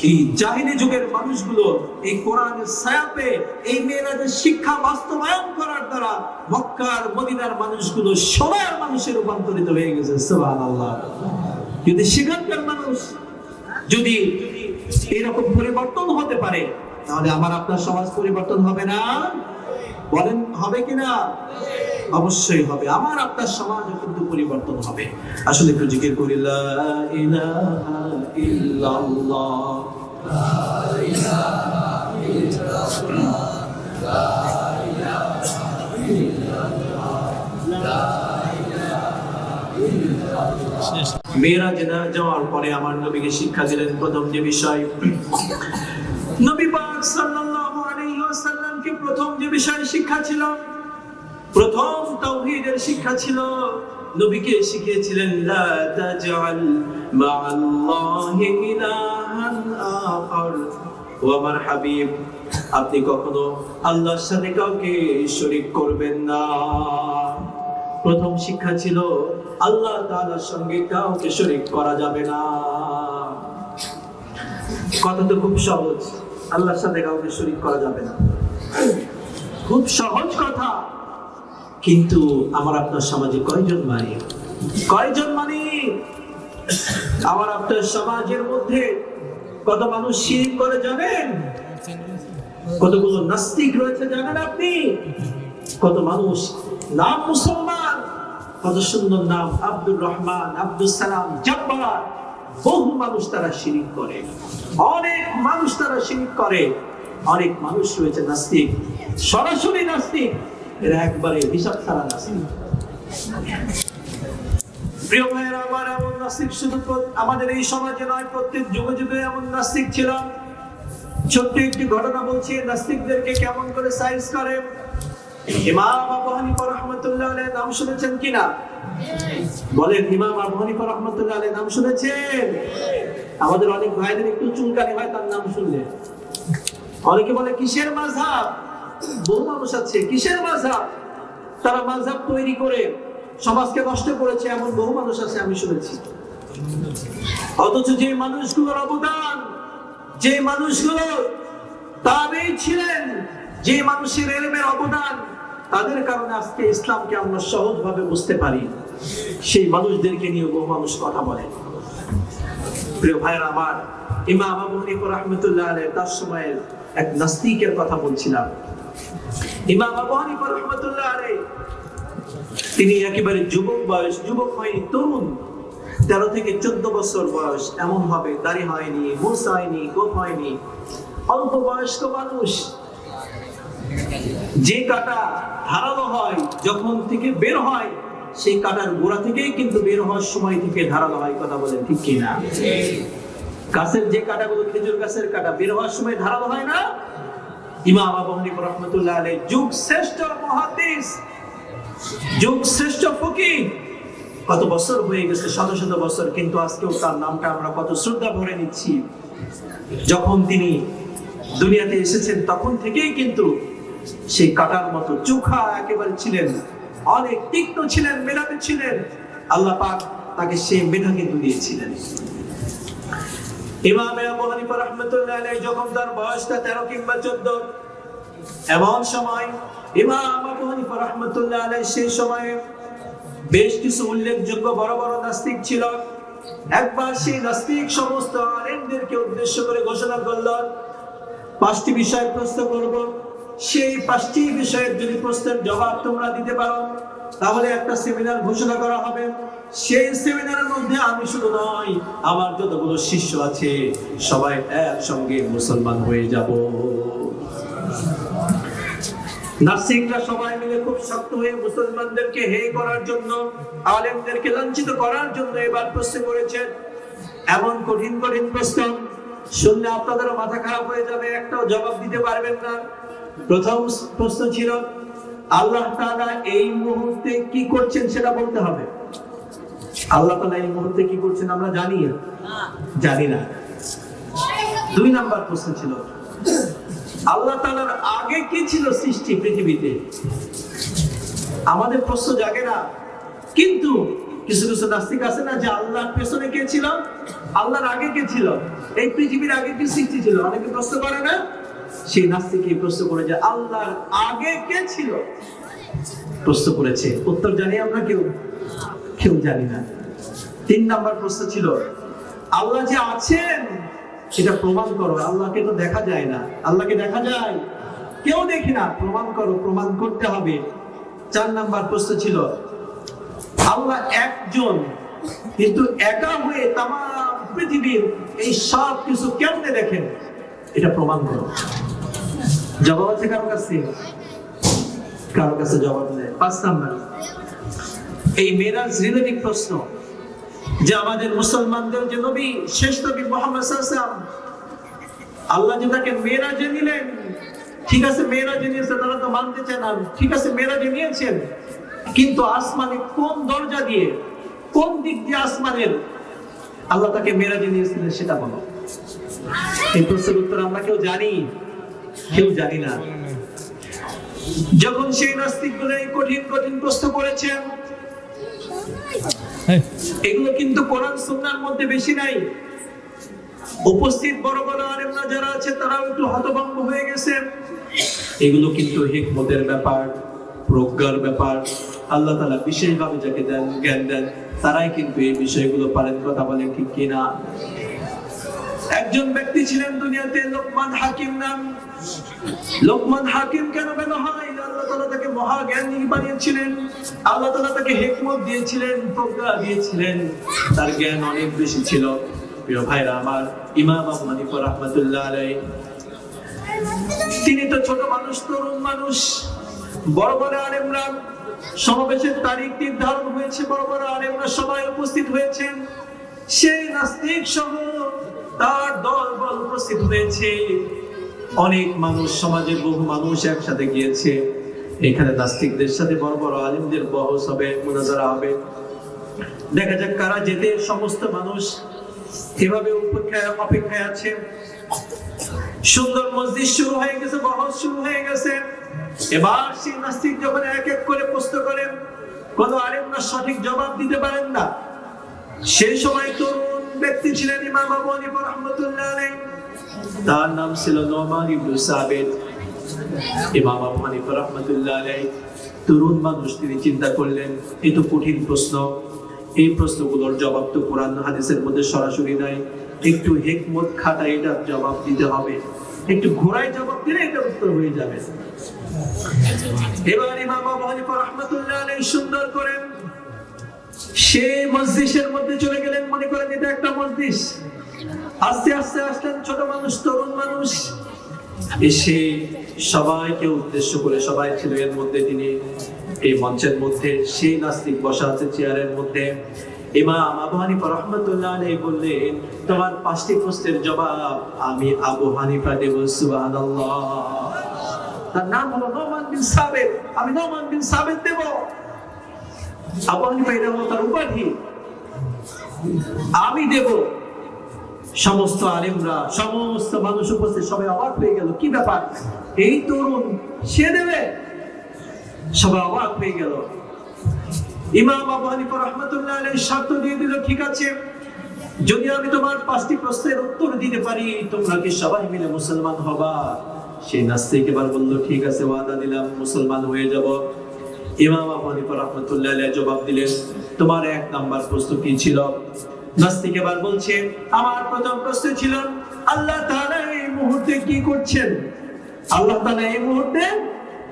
এই জাহিলি যুগের মানুষগুলো এই কোরআনের ছায়াতে এই মেরাজের শিক্ষা বাস্তবায়ন করার দ্বারা মক্কার মদিনার মানুষগুলো সোনার মানুষে রূপান্তরিত হয়ে গেছে। সুবহানাল্লাহ। যদি সেখানকার মানুষ যদি এরকম পরিবর্তন হতে পারে, তাহলে আমার আপনার সমাজ পরিবর্তন হবে না? বলেন হবে কিনা? অবশ্যই হবে। আমার আপনার সমাজ কিন্তু পরিবর্তন হবে। আসলে একটু জিকির করি, লা ইলাহা ইল্লাল্লাহ, লা ইলাহা ইল্লাল্লাহ, লা ইলাহা ইল্লাল্লাহ, লা ইলাহা ইল্লাল্লাহ। মেরাজে যাওয়ার পরে আমার নবীকে শিক্ষা দিলেন প্রথম যে বিষয়, নবী পাক সাল্লাল্লাহু আলাইহি ওয়াসাল্লামকে প্রথম যে বিষয় শিক্ষা ছিল, প্রথম তাওহীদের শিক্ষা ছিল। নবীকে শিখিয়েছিলেন লা তাজআল মা'আল্লাহি ইলাহান আখার। ও আমার হাবিব, আপনি কখনো আল্লাহর সাথে কাউকে শরীক করবেন না। প্রথম শিক্ষা ছিল আল্লাহ তাআলার সঙ্গে কাউকে শরীক করা যাবে না। কথা তো খুব সহজ, আল্লাহর সাথে কাউকে শরীক করা যাবে না, খুব সহজ কথা। কিন্তু আমার আপনার সমাজে কয়জন মানি? আমার আপনার সমাজের মধ্যে কত মানুষ শিরক করে জানেন? কতগুলো নাস্তিক রয়েছে জানেন আপনি? কত মানুষ নাম মুসলমান, কত সুন্দর নাম, আব্দুর রহমান, আব্দুল সালাম, জব্বার, বহু মানুষ তারা শিরক করে, অনেক মানুষ তারা শিরক করে। অনেক মানুষ রয়েছে নাস্তিক, সরাসরি নাস্তিক, এরা একবারে হিসাব ছাড়া নাস্তিক। প্রিয় ভাইয়েরা আমার, এমন নাস্তিক শুধু আমাদের এই সমাজে নয়, প্রত্যেক যুগে যুগে এমন নাস্তিক ছিল। ছোট্ট একটি ঘটনা বলছি, নাস্তিকদেরকে কেমন করে সাইজ করে। ইমাম আবু হানিফা রাহমাতুল্লাহ আলাইহি নাম শুনেছেন কিনা? বলেন, ইমাম আবু হানিফা রাহমাতুল্লাহ আলাইহি নাম শুনেছেন? আমাদের অনেক ভাইদের একটু চুলকানি হয় তার নাম শুনলে। অনেকে বলে কিসের মাযহাব? বহু মানুষ আছে কিসের মাযহাব, তারা মাযহাব তৈরি করে সমাজকে নষ্ট করেছে, এমন বহু মানুষ আছে আমি শুনেছি। অথচ যে মানুষগুলোর অবদান, যে মানুষগুলো তাবেঈ ছিলেন, যে মানুষের ইলমের অবদান, তাদের কারণে আজকে ইসলামকে আমরা সহজভাবে বুঝতে পারি। সেই মানুষদেরকে নিয়ে বহু মানুষ কথা বলে। প্রিয় ভাইরা আমার, ইমাম আবু হানিফা রাহমাতুল্লাহ আলাইহি তার সময়ের এক নাস্তিকের কথা বলছিলাম। ইমাম আবু হানিফা রাহমাতুল্লাহ আলাইহি তিনি একেবারে যুবক বয়স, যুবক হয়নি, তরুণ, 13 থেকে 14 বছর বয়স, এমন ভাবে দাড়ি হয়নি, মুছ হয়নি, গোঁফ হয়নি, অল্প বয়স্ক মানুষ। যে কাঁটা ধারালো হয় যখন থেকে বের হয়, সেই কাঁটার গোড়া থেকেই কিন্তু বের হওয়ার সময় থেকে ধারালো হয়। কথা বলেন ঠিক কিনা? গাছের যে কাঁটাগুলো, খেজুর গাছের কাঁটা, বের হওয়ার সময় ধারালো হয় না? ইমাম আবু হানিফা রাহমাতুল্লাহ আলাইহি যুগ শ্রেষ্ঠ মুহাদ্দিস, যুগ শ্রেষ্ঠ ফকিহ, কত বছর হয়ে গেছে, শত শত বছর, কিন্তু আজকেও তার নামটা আমরা কত শ্রদ্ধা ভরে নিচ্ছি। যখন তিনি দুনিয়াতে এসেছেন তখন থেকেই কিন্তু সেই কাঁটার মতো চোখা একেবারে ছিলেন, অনেক তীক্ষ্ণ ছিলেন, মেধাবী ছিলেন। আল্লাহ পাক তাকে সেই মেধা কিন্তু দিয়েছিলেন। ইমাম আবু হানিফা রাহমাতুল্লাহ আলাইহি যখন তার বয়সটা 13 কিংবা 14, এমন সময় ইমাম আবু হানিফা রাহমাতুল্লাহ আলাইহি সেই সময়ে বেশ কিছু উল্লেখযোগ্য বড় বড় নাস্তিক ছিল। একবার সেই নাস্তিক সমস্ত আলেমদেরকে উদ্দেশ্য করে ঘোষণা করলেন, 5টি বিষয় প্রশ্ন করব, সেই 5টি বিষয়ের যদি প্রশ্নের জবাব তোমরা দিতে পারো তাহলে একটা সেমিনার ঘোষণা করা হবে। সেই সেমিনারের মধ্যে আমি শুধু নয়, আমার যতগুলো শিষ্য আছে সবাই একসঙ্গে মুসলমান হয়ে যাব। নাস্তিকরা সবাই মিলে খুব শক্ত হয়ে মুসলমানদেরকে হে করার জন্য, আলেমদেরকে লাঞ্ছিত করার জন্য এবার প্রশ্ন করেছেন। এমন কঠিন কঠিন প্রশ্ন শুনলে আপনাদেরও মাথা খারাপ হয়ে যাবে, একটাও জবাব দিতে পারবেন না। প্রথম প্রশ্ন ছিল, আল্লাহ তাআলা এই মুহূর্তে কি করছেন সেটা বলতে হবে। আল্লাহ তাআলা এই মুহূর্তে কি করছেন আমরা জানি না। 2 নাম্বার প্রশ্ন ছিল, আল্লাহ তাআলার আগে কি ছিল সৃষ্টি পৃথিবীতে? আমাদের প্রশ্ন জাগে না, কিন্তু কিছু কিছু নাস্তিক আছে না যে আল্লাহর পেছনে কে ছিল, আল্লাহর আগে কে ছিল, এই পৃথিবীর আগে কি সৃষ্টি ছিল? অনেকে প্রশ্ন করে না? সেই নাস্তিকই প্রশ্ন করে যে আল্লাহর আগে কে ছিল, প্রশ্ন করেছে। উত্তর জানি আমরা কেউ জানি না। 3 নাম্বার প্রশ্ন ছিল, আল্লাহ যে আছেন এটা প্রমাণ করো। আল্লাহকে তো দেখা যায় না, আল্লাহকে দেখা যায়? কেউ দেখি না, প্রমাণ করো, প্রমাণ করতে হবে। 4 নাম্বার প্রশ্ন ছিল আল্লাহ একজন, কিন্তু একা হয়ে তাম পৃথিবীর এই সব কিছু কেমনে দেখেন, এটা প্রমাণ করো। জবাব আছে কারো কাছে? কারো কাছে জবাব নেই। 5 নাম্বার, এই মেরাজ রিলেটিভ প্রশ্ন, যে আমাদের মুসলমানদের যে নবী, শেষ নবী মুহাম্মদ সাল্লাল্লাহু আলাইহি ওয়াসাল্লাম, আল্লাহ যে তাকে মেরাজে নিলেন, ঠিক আছে মেরাজে নিয়েছে, তারা তো মানতে চায় না, ঠিক আছে মেরাজে নিয়েছেন, কিন্তু আসমানে কোন দরজা দিয়ে, কোন দিক দিয়ে আসমানের আল্লাহ তাকে মেরাজে নিয়েছিলেন সেটা বলো। এই প্রশ্নের উত্তর আমরা কেউ জানি? কেউ জানি না। যখন সেই নাস্তিকগুলো এই কঠিন কঠিন প্রশ্ন করেছেন, এগুলো কিন্তু কোরআন সুন্নাহর মধ্যে বেশি নাই। উপস্থিত বড় বড় আলেমরা যারা আছে তারাও একটু হতভম্ব হয়ে গেছে। এগুলো কিন্তু হিকমতের ব্যাপার, প্রজ্ঞার ব্যাপার। আল্লাহ তাআলা বিশেষভাবে যাকে দেন, জ্ঞান দেন, তারাই কিন্তু এই বিষয়গুলো পারেন। কথা বলেন ঠিক কিনা? একজন ব্যক্তি ছিলেন দুনিয়াতে, লোকমান হাকিম নাম। লোকমান হাকিম কেন বলা হয়? আল্লাহ তাআলা তাকে মহা জ্ঞানী বানিয়েছিলেন, আল্লাহ তাআলা তাকে হিকমত দিয়েছিলেন, প্রজ্ঞা দিয়েছিলেন, তার জ্ঞান অনেক বেশি ছিল। প্রিয় ভাইরা আমার, ইমাম আবু হানিফা রাহমাতুল্লাহ আলাইহি, তিনি তো ছোট মানুষ, তরুণ মানুষ। বড় বড় আলেমরা সমাবেশের তারিখ নির্ধারণ হয়েছে, বড় বড় আলেমরা সবাই উপস্থিত হয়েছেন। সেই নাস্তিক সহ তার দলবল উপস্থিত হয়েছে। অনেক মানুষ, সমাজের বহু মানুষ একসাথে গিয়েছে। এখানে নাস্তিকদের সাথে বড় বড় আলেমদের বহস হবে, মুনাজারা হবে। দেখা যাক কারা যেতে। সমস্ত মানুষ এভাবে অপেক্ষায় আছে। সুন্দর মসজিদ শুরু হয়ে গেছে, বহস শুরু হয়ে গেছে। এবার সেই নাস্তিক যখন এক এক করে প্রশ্ন করেন, কোন আলেমরা সঠিক জবাব দিতে পারেন না। সেই সময় তরুণ ব্যক্তি ছিলেন ইমাম আবু হানিফা রাহমাতুল্লাহ আলাইহি, তার নাম ছিল নোমান ইবনে সাবিত। ইমাম আবু হানিফা রাহমাতুল্লাহ আলাইহি তরুণ মানুষ, তিনি চিন্তা করলেন এই তো কঠিন প্রশ্ন, এই প্রশ্নগুলোর জবাব তো কোরআন হাদিসের মধ্যে সরাসরি নাই, একটু হিকমত খাটাই এটার জবাব দিতে হবে, একটু ঘোরায় জবাব দিলে এটা উত্তর হয়ে যাবে। এবার ইমাম আবু হানিফা রাহমাতুল্লাহ আলাইহি সুন্দর করেন সেই মসজিদের মধ্যে চলে গেলেন। মনে করেন এটা একটা মসজিদ। আস্তে আস্তে আসলেন ছোট মানুষ, তরুণ মানুষ, এসে সবাইকে উদ্দেশ্য করে, সবাই ছিল এর মধ্যে, তিনি এই মঞ্চের মধ্যে, সেই নাস্তিক বসা আছে চেয়ারের মধ্যে। ইমাম আবু হানিফা রাহমাতুল্লাহ আলাইহি বললেন, তোমার 5টি প্রশ্নের জবাব আমি আবু হানিফা দেব। সুবহানাল্লাহ। তার নাম হলো নোমান বিন সাবিত, আমি নোমান বিন সাবিত দেব। আবু হানিফা এটা হলো তার উপাধি, আমি দেব। সমস্ত আলেমরা, সমস্ত মানুষ উপস্থিত, সবাই অবাক হয়ে গেল, কি ব্যাপার, এই তরুণ সে দেবে? সবাই অবাক হয়ে গেল। ইমাম আবু হানিফা রাহমাতুল্লাহ আলাইহি শর্ত দিয়ে দিল, ঠিক আছে, যদি আমি তোমার 5টি প্রশ্নের উত্তর দিতে পারি, তোমরা কি সবাই মিলে মুসলমান হবা? সেই নাস্তিক এবার বলল, ঠিক আছে, ওয়াদা দিলাম, মুসলমান হয়ে যাব। ইমাম আবু হানিফা রাহমাতুল্লাহ আলাইহি জবাব দিলেন, তোমার 1 নাম্বার প্রশ্ন কি ছিল? নাস্তিক এবার বলছে, আমার প্রথম প্রশ্ন ছিল আল্লাহ তাআলা এই মুহূর্তে কি করছেন? আল্লাহ তাআলা এই মুহূর্তে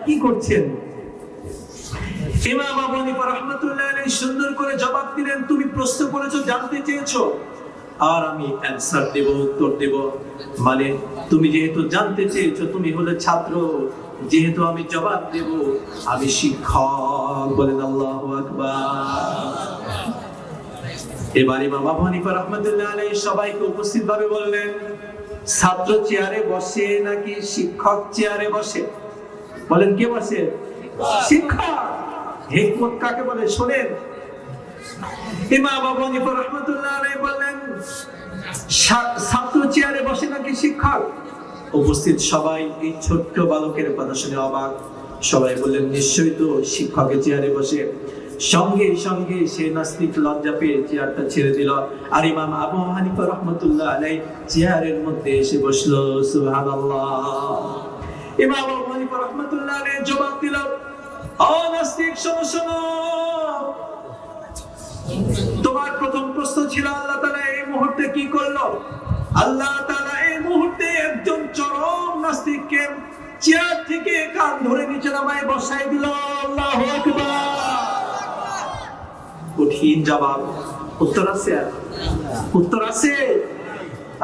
কি করছেন? ইমাম আবু হানিফা রাহমাতুল্লাহ আলাইহি সুন্দর করে জবাব দিলেন, তুমি প্রশ্ন করেছো, জানতে চেয়েছো, আর আমি অ্যানসার দেব, উত্তর দেব। মানে তুমি যেহেতু জানতে চেয়েছো, তুমি হলে ছাত্র, যেহেতু আমি জবাব দেব, আমি শিক্ষক। বলেন আল্লাহু আকবার। এবার ইমাম আবু হানিফা রাহমাতুল্লাহ আলাইহি সবাইকে উপস্থিত ভাবে বললেন, ছাত্র চেয়ারে বসে নাকি শিক্ষক চেয়ারে বসে? বলেন কে বসে? শিক্ষক। হিকমত কাকে বলে শোনেন। ইমাম আবু হানিফা রাহমাতুল্লাহ আলাইহি বললেন, ছাত্র চেয়ারে বসে নাকি শিক্ষক? উপস্থিত সবাই এই ছোট্ট বালকের কথা শুনে অবাক। সবাই বললেন, নিশ্চয়ই তো শিক্ষকের চেয়ারে বসে। সঙ্গে সঙ্গে সে নাস্তিক লজ্জা পেয়ে চেয়ারটা ছেড়ে দিল, আর ইমাম আবু হানিফা রাহমাতুল্লাহ আলাইহি চেয়ারের মধ্যে এসে বসলো। সুবহানাল্লাহ। ইমাম আবু হানিফা রাহমাতুল্লাহ আলাইহি জবাব দিল, ও নাস্তিক, শোনো শোনো, তোমার প্রথম প্রশ্ন ছিল আল্লাহ তাআলা এই মুহূর্তে কি করলো? আল্লাহ তাআলা নাস্তিককে চেয়ার থেকে কান ধরে নিচে নামায় বসাই দিল। আল্লাহু আকবার। কঠিন জবাব। উত্তর আছে? উত্তর আছে?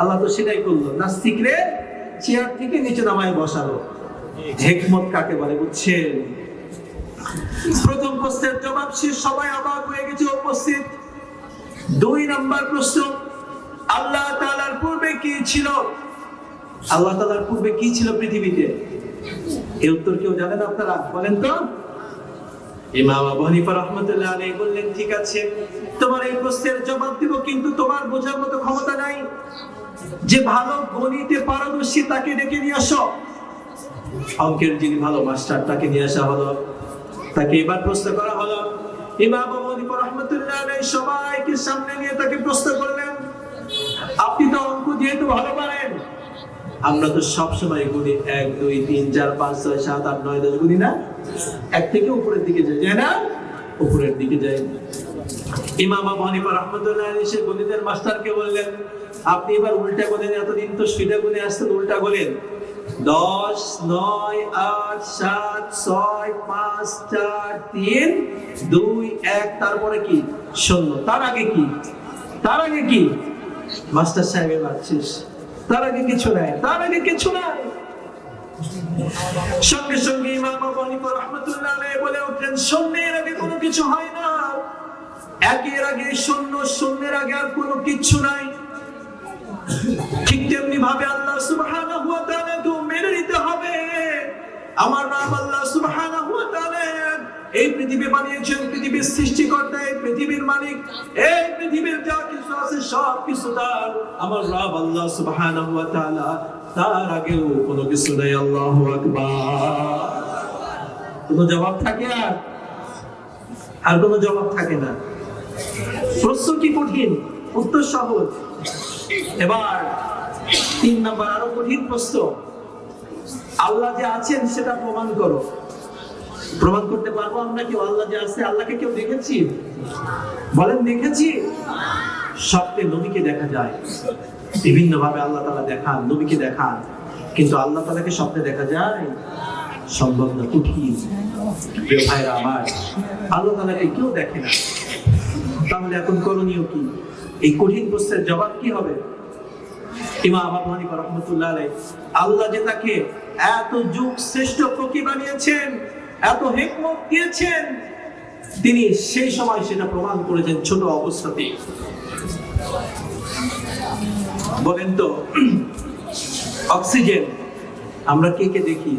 আল্লাহ তো সেটাই করলো, নাস্তিকরে চেয়ার থেকে নিচে নামায় বসালো। হিকমত কাকে বলে বুঝছেন? প্রথম প্রশ্নের জবাব শেষ, সবাই অবাক হয়ে গেছে উপস্থিত। 2 নাম্বার প্রশ্ন, আল্লাহ তাআলার পূর্বে কি ছিল? আল্লাহ তাআলার পূর্বে কি ছিল পৃথিবীতে? এই উত্তর কেউ জানেন আপনারা? বলেন তো। ইমাম আবু হানিফা রাহমাতুল্লাহ আলাইহি বললেন, ঠিক আছে, তোমার এই প্রশ্নের জবাব দিব, কিন্তু তোমার বোঝার মতো ক্ষমতা নাই। যে ভালো গণিতে পারদর্শী তাকে ডেকে নিয়ে আসো। অঙ্কের যিনি ভালো মাস্টার তাকে নিয়ে আসা হলো। তাকে এবার প্রশ্ন করা হলো। ইমাম আবু হানিফা রাহমাতুল্লাহ আলাইহি সবাইকে সামনে নিয়ে তাকে প্রশ্ন করলেন, আপনি তো অঙ্ক দিয়ে তো ভালো পারেন, আমরা তো সব সময় গুনি 1 2 3 4 5 6 7 8 9 10 গুনি না, এক থেকে উপরের দিকে যায় না? উপরের দিকে যায়। ইমাম আবু হানিফা রাহমাতুল্লাহ আলাইহি সে গণিতের মাস্টারকে বললেন, আপনি এবার উল্টা গুনেন, এতদিন তো সিধা গুনে আসতেন, উল্টা গুনেন। 10 9 8 7 6 5 4 3 2 1, তারপরে কি? 0। তার আগে কি? তার আগে কি? মাস্টার সাহেবের বাচ্চিস, তার আগে কিছু নাই, তার আগে কিছু নাই। সঙ্গে সঙ্গে ইমাম আবু হানিফা রাহমাতুল্লাহ আলাইহি বলে উঠলেন, শূন্যের আগে কোনো কিছু হয় না, একের আগে শূন্য, শূন্যের আগে আর কোনো কিছু নাই। ঠিক তেমনি ভাবে আল্লাহ সুবহানাহু ওয়া তাআলা তো মেনে নিতে হবে। আমার নাম আল্লাহ সুবহানাহু ওয়া তাআলা এই পৃথিবী বানিয়েছেন, পৃথিবীর সৃষ্টিকর্তা, এই পৃথিবীর মালিক, এই পৃথিবীর যা কিছু আছে সব কিছু তার। আমার রব আল্লাহ সুবহানাহু ওয়া তাআলা, তার আগেও কোনো কিছু নাই। আল্লাহু আকবার। কোনো জবাব থাকে? আর কোনো জবাব থাকে না। প্রশ্ন কি কঠিন, উত্তর সহজ। এবার 3 নাম্বার আরো কঠিন প্রশ্ন, আল্লাহ যে আছেন সেটা প্রমাণ করো। প্রমাণ করতে পারবো আমরা কেউ আল্লাহ যে আছে? আল্লাহকে কেউ দেখেছি? বলেন দেখেছি? স্বপ্নে নবীকে দেখা যায়, বিভিন্ন ভাবে আল্লাহ তাআলা দেখান, নবীকে দেখান, কিন্তু আল্লাহ তাআলাকে স্বপ্নে দেখা যায়? সম্ভব না, কঠিন। প্রিয় ভাইরা আমার, আল্লাহ তাআলাকে কেউ দেখে না, তাহলে এখন করণীয় কি? এই কঠিন প্রশ্নের জবাব কি হবে? ইমাম আবু হানিফা রাহমাতুল্লাহ আলাইহি, আল্লাহ যে তাকে এত যুগ শ্রেষ্ঠ ফকিহ বানিয়েছেন, এত হিকমত দিয়েছেন, তিনি সেই সময় সেটা প্রমাণ করেছেন ছোট অবস্থাতেই। বলেন তো, অক্সিজেন আমরা কে কে দেখি?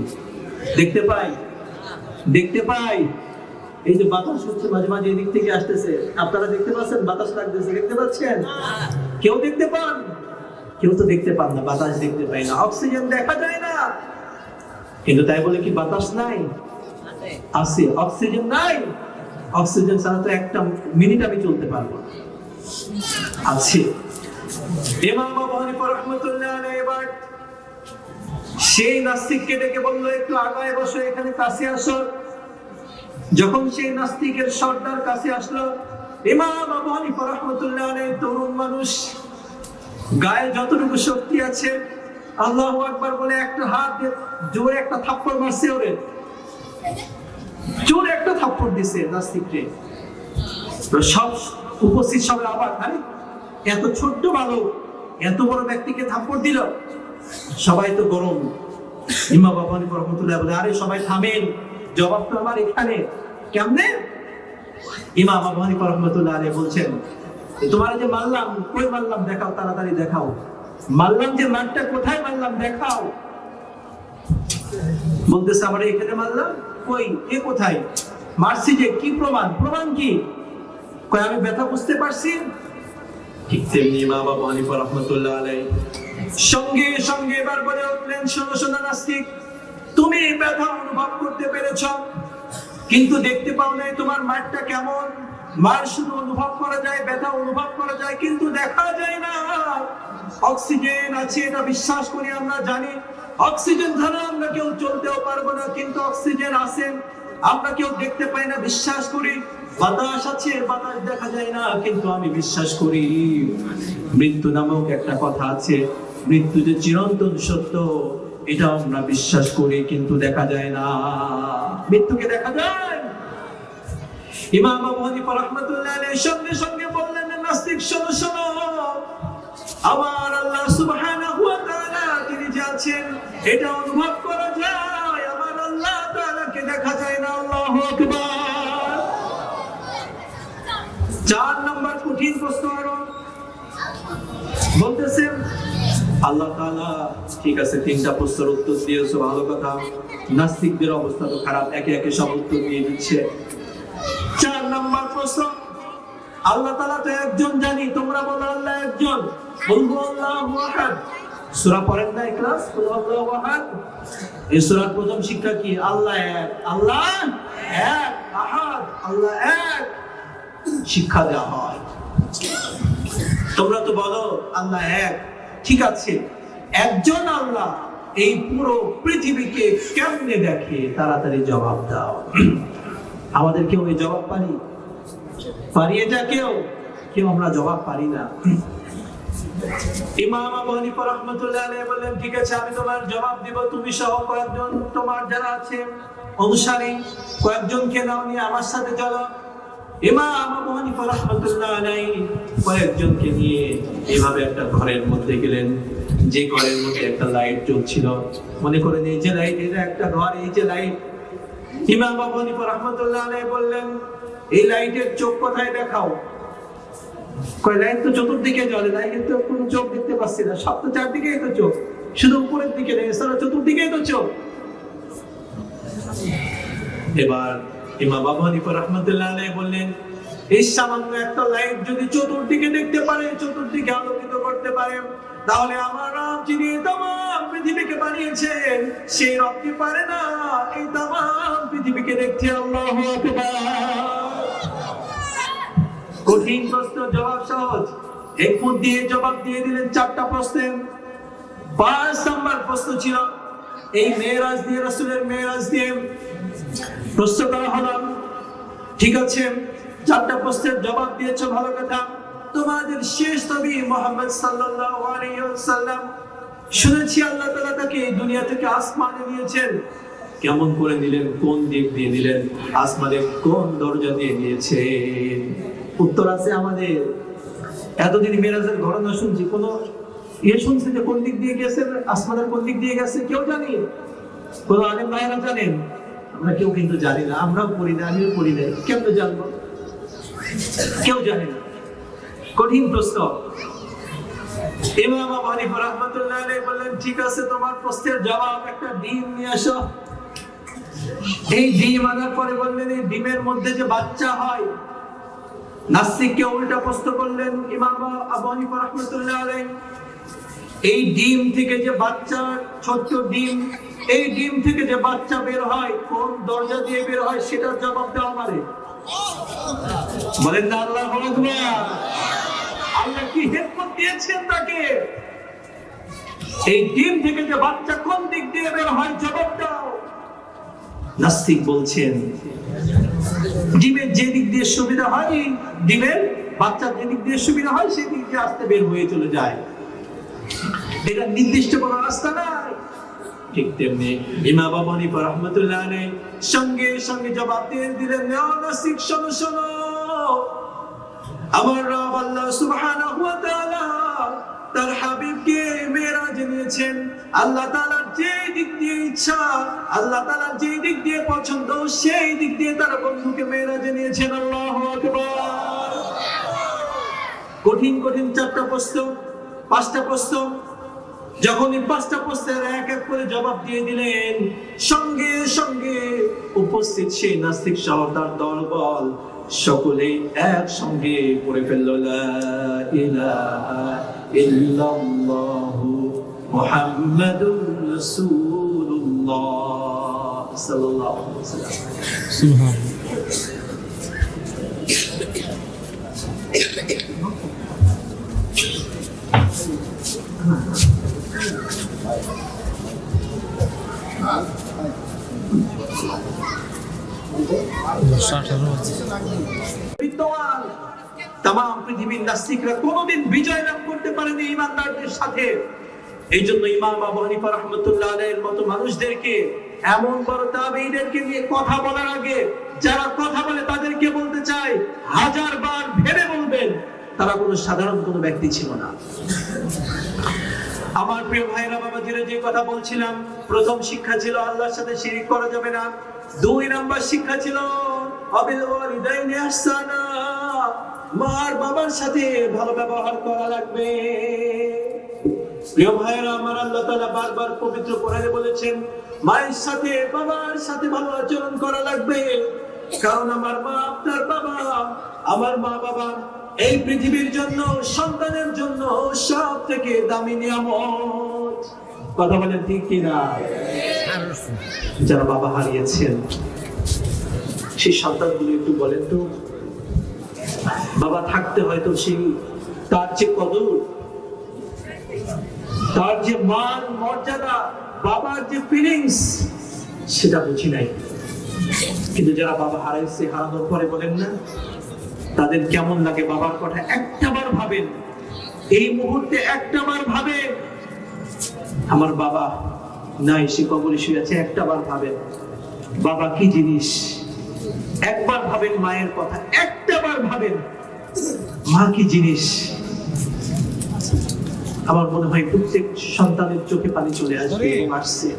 দেখতে পাই? দেখতে পাই। এই যে বাতাস হচ্ছে মাঝে মাঝে এদিক থেকে আসতেছে, আপনারা দেখতে পাচ্ছেন? বাতাস লাগতেছে, দেখতে পাচ্ছেন? কেউ দেখতে পান? কেউ তো দেখতে পান না, বাতাস দেখতে পাই না, অক্সিজেন দেখা যায় না। কিন্তু তাই বলে কি বাতাস নাই? আছে। অক্সিজেন নাই? অক্সিজেন ছাড়া তো একটা মিনিট আমি চলতে পারবো না। আছে। ইমাম আবু হানিফা রাহমাতুল্লাহ আলাইহি এবার সেই নাস্তিককে ডেকে বললো, একটু আগায় বসো, এখানে কাছে আসো। যখন সেই নাস্তিকের সর্দার কাছে আসলো, ইমাম আবু হানিফা রাহমাতুল্লাহ আলাইহি তরুণ মানুষ, গায়ে যতটুকু শক্তি আছে, আল্লাহু আকবার বলে একটা হাত দিয়ে জোরে একটা থাপ্পড় মারছে, ওরে জোরে একটা থাপ্পড় দিছে নাস্তিককে। সব উপস্থিত সবাই অবাক, আরে এত ছোট্ট বালক এত বড় ব্যক্তিকে থাপ্পড় দিল। সবাই তো গরম। ইমাম আবু হানিফা রাহমাতুল্লাহ বলে, আরে সবাই থামেন, জবাব তো আমার এখানে। কেমনে? ইমাম আবু হানিফা রাহমাতুল্লাহ আলাইহি বলছেন, তোমার যে মারলাম, কই মারলাম দেখাও, তাড়াতাড়ি দেখাও। মারলাম যে মারটা কোথায় মারলাম দেখাও। বলতেছে, আমরা এখানে মারলাম। কই? এ কোথায় মারছি? যে কি প্রমাণ? প্রমাণ কি? কই আমি ব্যথা বুঝতে পারছি। ঠিক তেমনি ইমাম আবু হানিফা রাহমাতুল্লাহ আলাইহি সঙ্গে সঙ্গে এবার বলে উঠলেন, শোনো শোনো নাস্তিক, তুমি ব্যথা অনুভব করতে পেরেছ, কিন্তু দেখতে পাও নাই তোমার মারটা কেমন। মার শুধু অনুভব করা যায়, ব্যথা অনুভব করা যায়, কিন্তু দেখা যায় না। অক্সিজেন আছে এটা বিশ্বাস করি, আমরা জানি অক্সিজেন ছাড়া আমরা কেউ চলতেও পারবো না, কিন্তু অক্সিজেন আছে, আমরা কেউ দেখতে পাই না, বিশ্বাস করি। বাতাস আছে, বাতাস দেখা যায় না, কিন্তু আমি বিশ্বাস করি মৃত্যু নামক একটা কথা আছে। মৃত্যু যে চিরন্তন সত্য, এটা আমরা বিশ্বাস করি, কিন্তু দেখা যায় না। মৃত্যুকে দেখা যায়। ইমাম আবু হানিফা রাহমাতুল্লাহ আলাইহি সঙ্গে সঙ্গে বললেন, নাস্তিক শোনো শোনো, আমার আল্লাহ সুবহানাহু ওয়া তাআলা তিনি যে আছেন এটা অনুভব করা যায়, আমার আল্লাহ তাআলাকে দেখা যায় না। আল্লাহু আকবার। 4 নম্বর কঠিন প্রশ্ন আরো বলতেছেন, আল্লাহ তাআলা ঠিক আছে 3টা প্রশ্নের উত্তর দিয়েছো, ভালো কথা। নাস্তিকদের অবস্থা তো খারাপ, একে একে সব উত্তর দিয়ে দিচ্ছে। 4 নম্বর প্রশ্ন, আল্লাহ তাআলা তো একজন জানি, তোমরা বলো আল্লাহ একজন। বলবো আল্লাহু আহাদ। সূরা পড়েন না ইখলাস, বলো আল্লাহু আহাদ। এই সূরার প্রথম শিক্ষা কি? আল্লাহ এক, আল্লাহ এক, আহাদ, আল্লাহ এক শিক্ষা দেওয়া হয়। তোমরা তো বলো আল্লাহ এক, ঠিক আছে, একজন আল্লাহ এই পুরো পৃথিবীকে কেমনে দেখে? তাড়াতাড়ি জবাব দাও। আমাদের কেউ এই জবাব পারি এটা? কেউ আমরা জবাব পারি না। ইমাম আবু হানিফা রাহমাতুল্লাহ আলাইহি বললেন, ঠিক আছে আমি তোমার জবাব দিব, তুমি সহ কয়েকজন তোমার যারা আছে অনুসারী কয়েকজনকে নাও, নিয়ে আমার সাথে চলো। ইমাম আবু হানিফা রাহমাতুল্লাহ আলাইহি কয়েকজনকে নিয়ে এভাবে একটা ঘরের মধ্যে গেলেন, যে ঘরের মধ্যে একটা লাইট জ্বলছিল। মনে করেন এই যে লাইট, এটা একটা ঘর, এই যে লাইট। ইমাম আবু হানিফা রাহমাতুল্লাহ আলাইহি বললেন, এই লাইটের চোখ কোথায় দেখাও। কয় লাইট তো চতুর্দিকে জ্বলে, লাইটের তো কোনো চোখ দেখতে পাচ্ছি না, সব তো চারদিকেই তো চোখ, শুধু উপরের দিকে নেই, এছাড়া চতুর্দিকেই তো চোখ। এবার ইমাম আবু হানিফা রাহমাতুল্লাহ আলাইহি বললেন, এই সামান্য একটা লাইট যদি চতুর্দিকে দেখতে পারে, চতুর্দিকে আলোকিত করতে পারে, তাহলে আমার রব যিনি তামাম পৃথিবীকে বানিয়েছেন, সেই রব কি পারে না এই তামাম পৃথিবীকে দেখতে? আল্লাহু আকবার। কঠিন প্রশ্ন, জবাব সহজ। এক ফুট দিয়ে জবাব দিয়ে দিলেন 4টা প্রশ্নের। 5 নম্বর প্রশ্ন ছিল এই মেরাজ দিয়ে, রাসূলের মেরাজ দিয়ে প্রশ্ন করা হলো। ঠিক আছে, 4টা প্রশ্নের জবাব দিয়েছো, ভালো কথা। তোমাদের শেষ নবী মুহাম্মদ সাল্লাল্লাহু আলাইহি ওয়াসাল্লাম, শুনেছি আল্লাহ তাআলা তাকে এই দুনিয়া থেকে আসমানে নিয়েছেন। কেমন করে নিলেন? কোন দিক দিয়ে নিলেন? আসমানের কোন দরজা দিয়ে নিয়েছেন? উত্তর আছে আমাদের। এতদিন মেরাজের ঘটনা শুনছি, কোন শুনছি যে কোন দিক দিয়ে গেছে, আসমানের কোন দিক দিয়ে গেছে কেউ জানি? কোন আলেম ভাইরা জানেন? আমরা কেউ কিন্তু জানি না, আমরাও পড়ি না, আমিও পড়ি না, কেমনে জানবো? কেউ জানে না। কঠিন প্রশ্ন। ইমাম আবু হানিফা রাহমাতুল্লাহ আলাইহি বললেন, ঠিক আছে তোমার প্রশ্নের জবাব, একটা ডিম নিয়ে আসো। এই ডিম আনার পরে বললেন, এই ডিমের মধ্যে যে বাচ্চা হয়। নাস্তিককে উল্টা প্রশ্ন করলেন ইমাম আবু হানিফা রাহমাতুল্লাহ আলাইহি, এই ডিম থেকে যে বাচ্চা, ছোট্ট ডিম, এই ডিম থেকে যে বাচ্চা বের হয়, কোন দরজা দিয়ে বের হয় সেটার জবাব দাও আমারে। বলেন না আল্লাহু আকবার। আল্লাহ কি হিকমত দিয়েছেন তাকে? এই ডিম থেকে যে বাচ্চা কোন দিক দিয়ে বের হয় জবাব দাও। নাস্তিক বলছেন, ডিমের যে দিক দিয়ে সুবিধা হয়, ডিমের বাচ্চার যে দিক দিয়ে সুবিধা হয় সেই দিক দিয়ে আস্তে বের হয়ে চলে যায়, এটা নির্দিষ্ট কোনো রাস্তা নাই। ঠিক তেমনি ইমাম আবু হানিফা রাহমাতুল্লাহ আলাইহি সঙ্গে সঙ্গে জবাব দিয়ে দিলেন, নাস্তিক শোনো শোনো, আমার রব আল্লাহ সুবহানাহু ওয়া তাআলা তার হাবিবকে মেরাজ নিয়েছেন। আল্লাহ তাআলার যে দিক দিয়ে ইচ্ছা, আল্লাহ তাআলার যে দিক দিয়ে পছন্দ, সেই দিক দিয়ে তার বন্ধুকে মেরাজ নিয়েছেন। আল্লাহু আকবার। কঠিন কঠিন 4টা প্রশ্ন, 5টা প্রশ্ন। যখন এই 5টা প্রশ্নের এক এক করে জবাব দিয়ে দিলেন, সঙ্গে সঙ্গে উপস্থিত সেই নাস্তিক সহ তার দলবল সকলে একসঙ্গে পড়ে ফেলল, লা ইলাহা ইল্লাল্লাহু মুহাম্মাদুর রাসূলুল্লাহ সাল্লাল্লাহু আলাইহি ওয়াসাল্লাম। সুবহানাল্লাহ। তাম পৃথিবীর নাস্তিকরা কোনোদিন বিজয় লাভ করতে পারেনি ইমানদারদের সাথে। এই জন্য ইমাম আবু হানিফা রাহমাতুল্লাহ আলাইহির মতো মানুষদেরকে, এমন বড় তাবেঈদেরকে নিয়ে কথা বলার আগে যারা কথা বলে তাদেরকে বলতে চাই, 1000 বার ভেবে বলবেন, তারা কোনো সাধারণ কোনো ব্যক্তি ছিল না। আমার প্রিয় ভাইরা বাবাজিরা, যে কথা বলছিলাম, প্রথম শিক্ষা ছিল আল্লাহর সাথে শিরক করা যাবে না। 2 নম্বর শিক্ষা ছিল আবিল ওয়ালিদাইনি ইহসানা, মার বাবার সাথে ভালো ব্যবহার করা লাগবে। প্রিয় ভাইরা আমার, আল্লাহ তাআলা বারবার পবিত্র কোরআনে বলেছেন মায়ের সাথে বাবার সাথে ভালো আচরণ করা লাগবে, কারণ আমার মা আপনার বাবা, আমার মা বাবা এই পৃথিবীর জন্য, সন্তানের জন্য সব থেকে দামি নিয়ামত। কথা বলেন ঠিক কিনা? যারা বাবা হারিয়েছেন সেই সন্তানগুলো একটু বলেন তো, বাবা থাকতে হয়তো সেই তার যে কদর, তার যে মান মর্যাদা, বাবার যে ফিলিংস, সেটা বুঝি নাই। কিন্তু যারা বাবা হারাইছে, হারানোর পরে বলেন না তাদের কেমন লাগে বাবার কথা। একটাবার ভাবেন, এই মুহূর্তে একটাবার ভাবেন, আমার বাবা নাই, সে কবরে শুয়ে আছে, একটাবার ভাবেন বাবা কি জিনিস। একবার ভাবেন মায়ের কথা, একটাবার ভাবেন মা কি জিনিস। আমার মনে হয় প্রত্যেক সন্তানের চোখে পানি চলে আসবে এবং আসছে,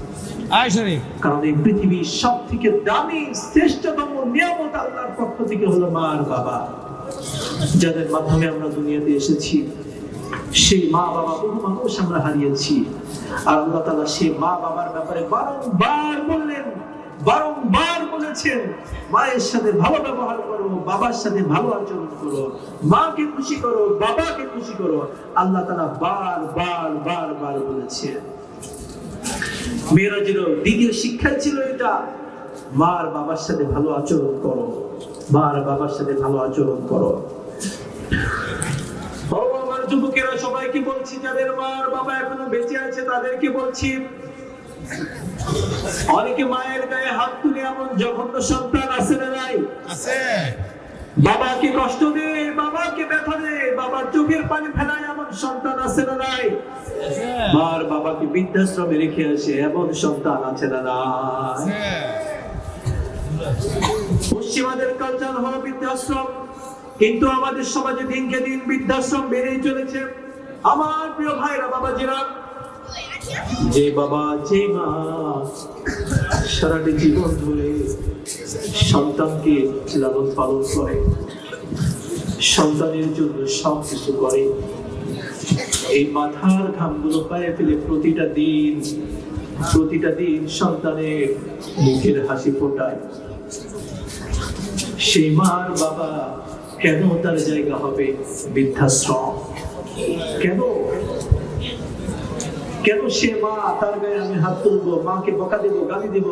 কারণ এই পৃথিবীর সব থেকে দামি শ্রেষ্ঠতম নিয়ামত আল্লাহর পক্ষ থেকে হলো মা আর বাবা, যাদের মাধ্যমে আমরা দুনিয়াতে এসেছি। সেই মা বাবা বহু মানুষ আমরা হারিয়েছি, আর আল্লাহ তাআলা সেই মা বাবার ব্যাপারে বারংবার বললেন, বারংবার বলেছেন মায়ের সাথে ভালো ব্যবহার করো, বাবার সাথে ভালো আচরণ করো, মাকে খুশি করো, বাবাকে খুশি করো। আল্লাহ তাআলা বারবার বলেছেন। মেরাজের দ্বিতীয় শিক্ষা ছিল এটা, মার বাবার সাথে ভালো আচরণ করো, মার বাবার সাথে ভালো আচরণ করো। ও আমার যুবকেরা, সবাইকে বলছি, যাদের মার বাবা এখনো বেঁচে আছে তাদেরকে বলছি, অনেকে মায়ের গায়ে হাত তুলে এমন জঘন্য সন্তান আছে না নাই? আছে। বাবাকে কষ্ট দে, বাবাকে ব্যথা দে, বাবার চোখের পানি ফেলায় এমন সন্তান আছে না নাই? মার বাবাকে বৃদ্ধাশ্রমে রেখে আসে এমন সন্তান আছে না নাই? পশ্চিমাদের কালচার হলো বৃদ্ধাশ্রম, কিন্তু আমাদের সমাজে দিনকে দিন বৃদ্ধাশ্রম বেড়েই চলেছে। আমার প্রিয় ভাইরা বাবাজিরা, যে বাবা যে মা সারাটি জীবন ধরে সন্তানকে লালন পালন করে, সন্তানের জন্য সব কিছু করে, এই মাথার ঘামগুলো পায়ে ফেলে প্রতিটা দিন সন্তানের মুখের হাসি ফোটায়, সেই মার বাবা কেন তার জায়গা হবে বৃদ্ধাশ্রম? কেন সে মা তার গায়ে আমি হাত তুলবো, মাকে বকা দিব, গালি দিব,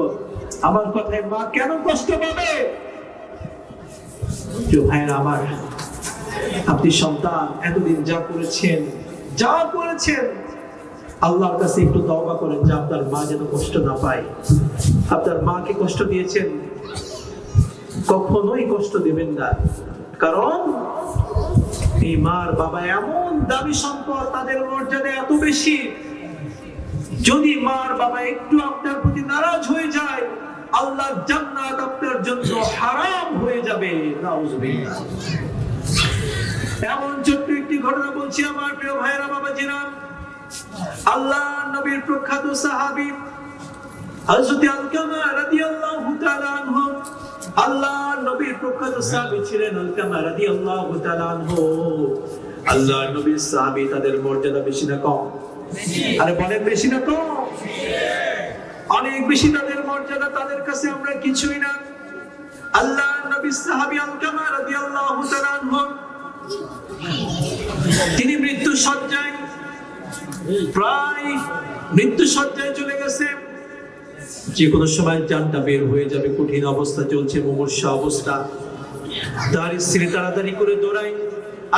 আমার কথায় মা কেন কষ্ট পাবে? ভাইয়েরা আমার, আপনি সন্তান এতদিন যা করেছেন আল্লাহর কাছে একটু তওবা করেন যে আপনার মা যেন কষ্ট না পায়। আপনার মাকে কষ্ট দিয়েছেন, কখনোই কষ্ট দেবেন না, কারণ এই মার বাবা এমন দামি সম্পদ, তাদের মর্যাদা এত বেশি। যদি মার বাবা একটু আপনার প্রতি নারাজ হয়ে যায়, আল্লাহর জান্নাত আপনার জন্য হারাম হয়ে যাবে। নাউজুবিল্লাহ। এমন ছোট্ট একটি ঘটনা বলছি আমার প্রিয় ভাইরা বাবাজিরা। আল্লাহ নবীর প্রখ্যাত সাহাবী হযরত আলকামা রাদিয়াল্লাহু তাআলা আনহু, আল্লাহ নবীর প্রখ্যাত সাহাবী ছিলেন আলকামা রাদিয়াল্লাহু তাআলা আনহু। আল্লাহ নবীর সাহাবী, তাদের মর্যাদা বেশি না কম? আরে বলেন, বেশি না কম? অনেক বেশি তাদের মর্যাদা, তাদের কাছে আমরা কিছুই না। আল্লাহ নবীর সাহাবী আলকামা রাদিয়াল্লাহু তাআলা আনহু, তিনি মৃত্যু সজ্জায় চলে গেছে। যে কোনো সময় জানটা বের হয়ে যাবে, কঠিন অবস্থা চলছে, মুমূর্ষা অবস্থা। তার স্ত্রী তাড়াতাড়ি করে দৌড়ায়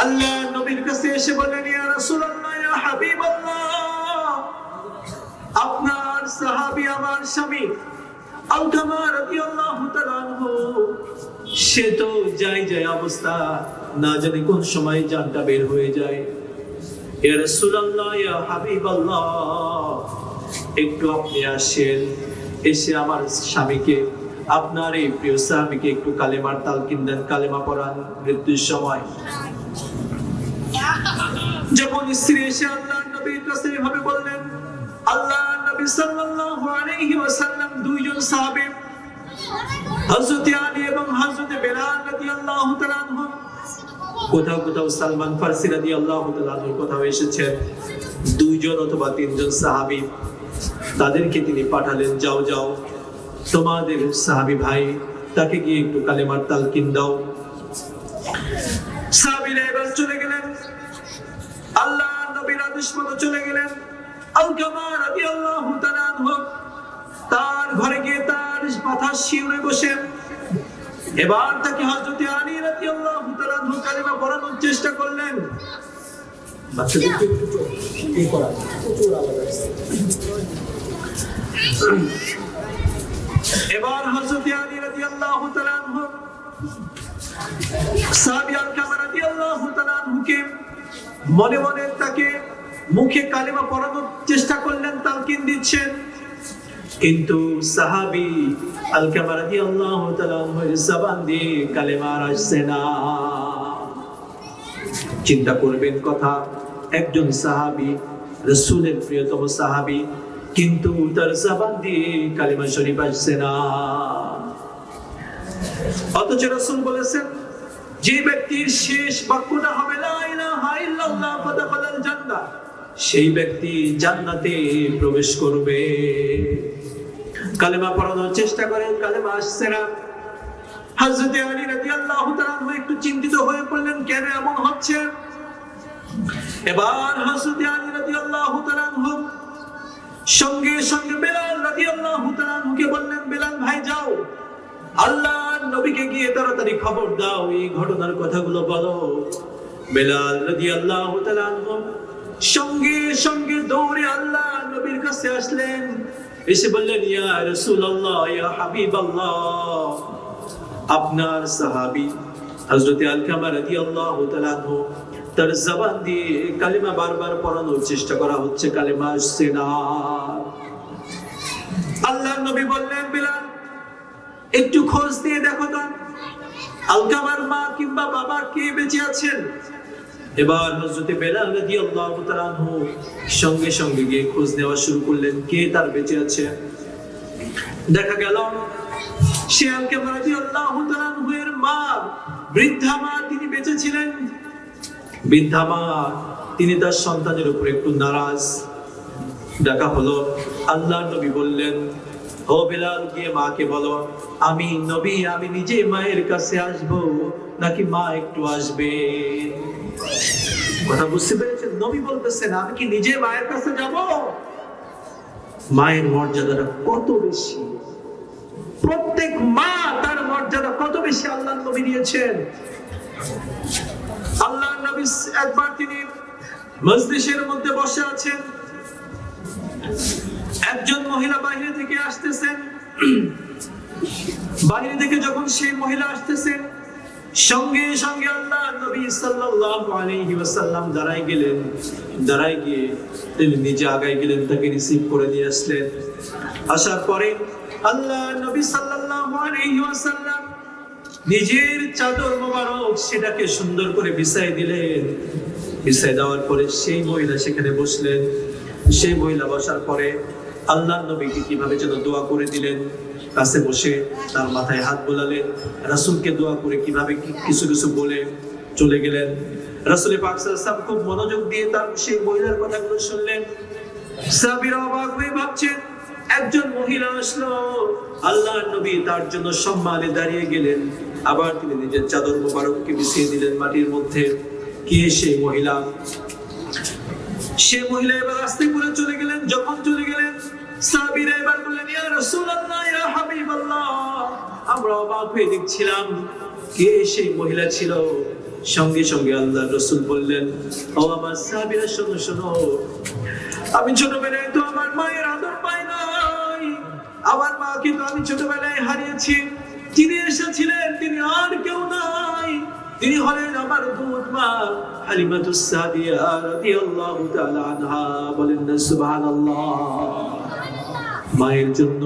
আল্লাহ নবীর কাছে, এসে বলেন, ইয়া রাসূলুল্লাহ, ইয়া হাবিবাল্লাহ, আপনার সাহাবী, আমার স্বামী আলকামা রাদিয়াল্লাহু তাআলা আনহু, সে তো যায় অবস্থা, না জানি কোন সময় জানটা বের হয়ে যায়। ইয়া রাসূলুল্লাহ, ইয়া হাবিবাল্লাহ, একটু আপনি আসেন, এসে আমার স্বামীকে, আপনার এই প্রিয় সাহাবীকে একটু কালেমার তালকিন দেন, কালেমা পড়ান মৃত্যুর সময়। যখন স্ত্রী এসে আল্লাহর নবীর কাছে এভাবে বললেন, আল্লাহর নবী সাল্লাল্লাহু আলাইহি ওয়াসাল্লাম দুইজন সাহাবী হযরত আলী এবং হযরত বেলাল রাদিয়াল্লাহু তাআলা আনহু, কোথাও কোথাও সালমান ফারসি রাদিয়াল্লাহু তাআলা আনহুর কথাও এসেছে, দুইজন অথবা তিনজন সাহাবী, তাদেরকে তিনি পাঠালেন, যাও যাও তোমাদের সাহাবী ভাই, তাকে গিয়ে একটু কালেমার তালকিন দাও। সাহাবীরা এবার চলে গেলেন, আল্লাহর নবীর আদেশ মতো চলে গেলেন। আলকামা রাদিয়াল্লাহু তাআলা আনহু তার ঘরে গিয়ে তার মাথার শিরে বসে এবার তাকে হযরত আলী রাদিয়াল্লাহু তাআলা আনহু কালেমা পড়ানোর চেষ্টা করলেন। বাচ্চাদেরকে একটু এই করা প্রচুর আওয়াজ আসছে। এবার হযরত আলী রাদিয়াল্লাহু তাআলা আনহু সাহাবী আলকামা রাদিয়াল্লাহু তাআলা আনহুকে মনে মনে তাকে মুখে কালেমা পড়ানোর চেষ্টা করলেন, তালকিন দিচ্ছেন, কিন্তু সাহাবী আলকামা রাদিয়াল্লাহু তাআলা আনহুর জবান দিয়ে কালেমা আসছে না। চিন্তা করবেন কথা, একজন সাহাবী, রাসূলের প্রিয়তম সাহাবী, কিন্তু তার জবান দিয়ে কালেমা শরীফ আসছে না। অথচ রাসূল বলেছেন, যে ব্যক্তির শেষ বাক্যটা হবে লা ইলাহা ইল্লাল্লাহ ফাদাখালাল জান্নাহ, সেই ব্যক্তি জান্নাতে প্রবেশ করবে। কালেমা পড়ানোর চেষ্টা করেন, কালেমা আসছে না। হযরত আলী রাদিয়াল্লাহু তাআলা আনহু একটু চিন্তিত হয়ে পড়লেন, কেন এমন হচ্ছে। এবার হযরত আলী রাদিয়াল্লাহু তাআলা আনহু সঙ্গে সঙ্গে বেলাল রাদিয়াল্লাহু তাআলা আনহুকে বললেন, বেলাল ভাই যাও, আল্লাহর নবীকে গিয়ে তাড়াতাড়ি খবর দাও, এই ঘটনার কথাগুলো বলো। বেলাল রাদিয়াল্লাহু তাআলা আনহু সঙ্গে সঙ্গে দৌড়ে আল্লাহর নবীর কাছে আসলেন, এসে বললেন, ইয়া রাসূলুল্লাহ, ইয়া হাবিবাল্লাহ, আপনার সাহাবী হযরত আলকামা রাদিয়াল্লাহু তাআলা আনহু তার জবান দিয়ে কালেমা বারবার পড়ানোর চেষ্টা করা হচ্ছে, কালেমা আসছে না। আল্লাহর নবী বললেন, বেলাল একটু খোঁজ দিয়ে দেখো তো আলকামার মা কিংবা বাবা কে বেঁচে আছেন। এবার হযরত বেলাল রাদিয়াল্লাহু তাআলা আনহু সঙ্গে সঙ্গে গিয়ে খোঁজ নেওয়া শুরু করলেন, কে তার বেঁচে আছে। দেখা গেল সে আলকামা রাদিয়াল্লাহু তাআলা আনহুর মা, বৃদ্ধা মা, তিনি বেঁচে ছিলেন। বৃদ্ধা মা, তিনি তার সন্তানের উপর একটু নারাজ। দেখা হলো, আল্লাহর নবী বললেন, ও বেলাল গিয়ে মাকে বলো, আমি নবী, আমি নিজে মায়ের কাছে আসব, নাকি মা একটু আসবে। কথা বুঝতে পেরেছেন? নবী বলতেছেন, আমি কি নিজে মায়ের কাছে যাব। মায়ের মর্যাদাটা কত বেশি, প্রত্যেক মা তার মর্যাদা কত বেশি আল্লাহর নবী দিয়েছেন। আল্লাহর নবী একবার তিনি মজলিসের মধ্যে বসে আছেন, একজন মহিলা বাইরে থেকে আসতেছেন। বাইরে থেকে যখন সেই মহিলা আসতেছেন, সঙ্গে সঙ্গে আল্লাহর নবী সাল্লাল্লাহু আলাইহি ওয়াসাল্লাম দাঁড়ায় গেলেন। দাঁড়ায় গিয়ে তিনি নিজে আগায় গেলেন, তাকে রিসিভ করে নিয়ে আসলেন। আসার পরে আল্লাহর নবী সাল্লাল্লাহু আলাইহি ওয়াসাল্লাম নিজের চাদর মোবারক সেটাকে সুন্দর করে বিছাই দিলেন। বিছাই দেওয়ার পরে সেই মহিলা সেখানে বসলেন। সেই মহিলা বসার পরে আল্লাহর নবীকে কিভাবে যেন দোয়া করে দিলেন, কাছে বসে তার মাথায় হাত বোলালেন, রাসূলকে দোয়া করে কিভাবে কিছু কিছু বলে চলে গেলেন। রাসূল পাক সাল্লাল্লাহু আলাইহি ওয়াসাল্লাম খুব মনোযোগ দিয়ে তার সেই মহিলার কথাগুলো শুনলেন। সাহাবীরা অবাক হয়ে ভাবছেন, একজন মহিলা আসলো, আল্লাহর নবী তার জন্য সম্মানে দাঁড়িয়ে গেলেন, আবার তিনি নিজের চাদর মোবারককে বিছিয়ে দিলেন মাটির মধ্যে। কে সেই মহিলা? সে মহিলা এবার আস্তে করে চলে গেলেন। যখন চলে গেলেন, সাহাবীরা এবার বললেন, ইয়া রাসূলুল্লাহ, ইয়া হাবিবাল্লাহ, আমরা অবাক হয়ে দেখছিলাম কে সেই মহিলা ছিল। সঙ্গে সঙ্গে আল্লাহর রাসূল বললেন, ও আমার সাহাবীরা, শোনো শোনো, আমি ছোটবেলায় তো আমার মায়ের আদর পাই নাই, আমার মাকে তো আমি ছোটবেলায় হারিয়েছি। যিনি এসেছিলেন তিনি আর কেউ নাই, তিনি হলেন আমার দুধ মা হালিমাতুস সাদিয়া রাদিয়াল্লাহু তাআলা আনহা। বলেন না সুবহানাল্লাহ। মায়ের জন্য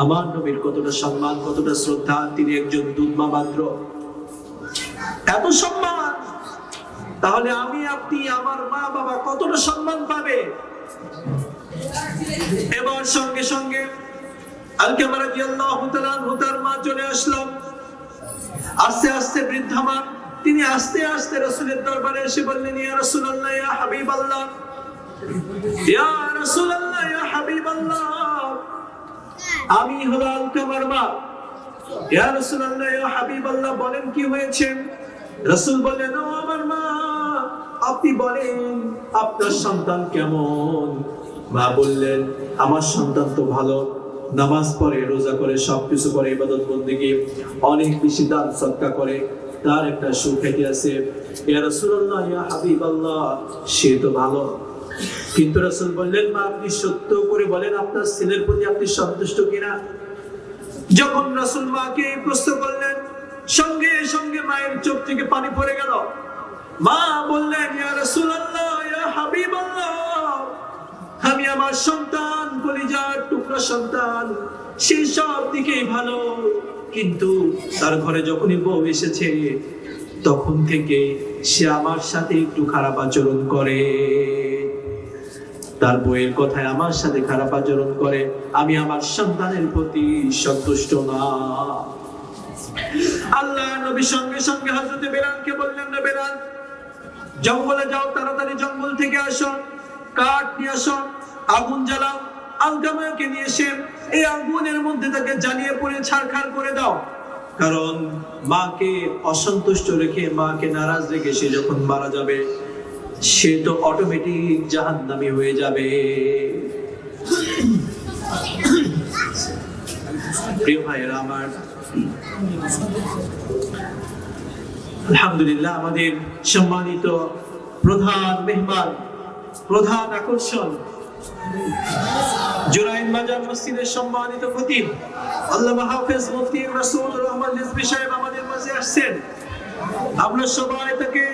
আমার নবীর কতটা সম্মান, কতটা শ্রদ্ধা। তিনি একজন দুধ মা মাত্র, এত সম্মান। তাহলে আমি আপনি আমার মা বাবা কতটা সম্মান পাবে। এবার সঙ্গে সঙ্গে আলকামা রাদিয়াল্লাহু তাআলা আনহু তার মা চলে আসলো। আস্তে আস্তে বৃদ্ধা মা, তিনি আস্তে আস্তে রাসূলের দরবারে এসে বললেন, ইয়া রাসূলুল্লাহ, ইয়া হাবিবাল্লাহ, ইয়া রাসূলুল্লাহ, ইয়া হাবিবাল্লাহ, আমি হলো আলকামার মা। ইয়া রাসূলুল্লাহ, ইয়া হাবিবাল্লাহ, বলেন কি হয়েছে? রাসূল বললেন, ও আমার মা, আপনি বলেন আপনার সন্তান কেমন? মা বললেন, আমার সন্তান তো ভালো, নামাজ পড়ে, রোজা করে, সবকিছু করে, ইবাদত বন্দেগী, অনেক বেশি দান সদকা করে, তার একটা সুখ্যাতি আছে। ইয়া রাসূলুল্লাহ, ইয়া হাবিবাল্লাহ, সে তো ভালো। কিন্তু রাসূল বললেন, মা আপনি সত্য করে বলেন আপনার ছেলের প্রতি আপনি সন্তুষ্ট কিনা? যখন রাসূল মাকে এই প্রশ্ন করলেন, সঙ্গে সঙ্গে মায়ের চোখ থেকে পানি পড়ে গেল। মা বললেন, ইয়া রাসূলুল্লাহ, ইয়া হাবিবাল্লাহ, আমি আমার সন্তান, কলিজার টুকরা সন্তান, সে সব দিকেই ভালো, কিন্তু তার ঘরে যখনই বউ এসেছে তখন থেকে সে আমার সাথে একটু খারাপ আচরণ করে, তার বউয়ের কথায় আমার সাথে খারাপ আচরণ করে, আমি আমার সন্তানের প্রতি সন্তুষ্ট না। আল্লাহ নবী সঙ্গে সঙ্গে হযরত বেলালকে বললেন, না বেলাল, জঙ্গলে যাও, তাড়াতাড়ি জঙ্গল থেকে আসো, কাঠ নিয়ে আসো, আগুন জ্বালাও, আলকামাকে নিয়ে এসে এই আগুনের মধ্যে তাকে জ্বালিয়ে পুড়ে ছারখার করে দাও। কারণ মাকে অসন্তুষ্ট রেখে, মাকে নারাজ রেখে সে যখন মারা যাবে, সে তো অটোমেটিক জাহান্নামী হয়ে যাবে। প্রিয় ভাইয়েরা আমার, আলহামদুলিল্লাহ, আমাদের সম্মানিত প্রধান মেহমান, প্রধান আকর্ষণ, জুরাইন বাজার মসজিদের সম্মানিত খতিব আল্লামা হাফেজ মুফতি মাসুদ রহমান রিজভী সাহেব আমাদের মাঝে আসছেন। আমরা সবাই তাকে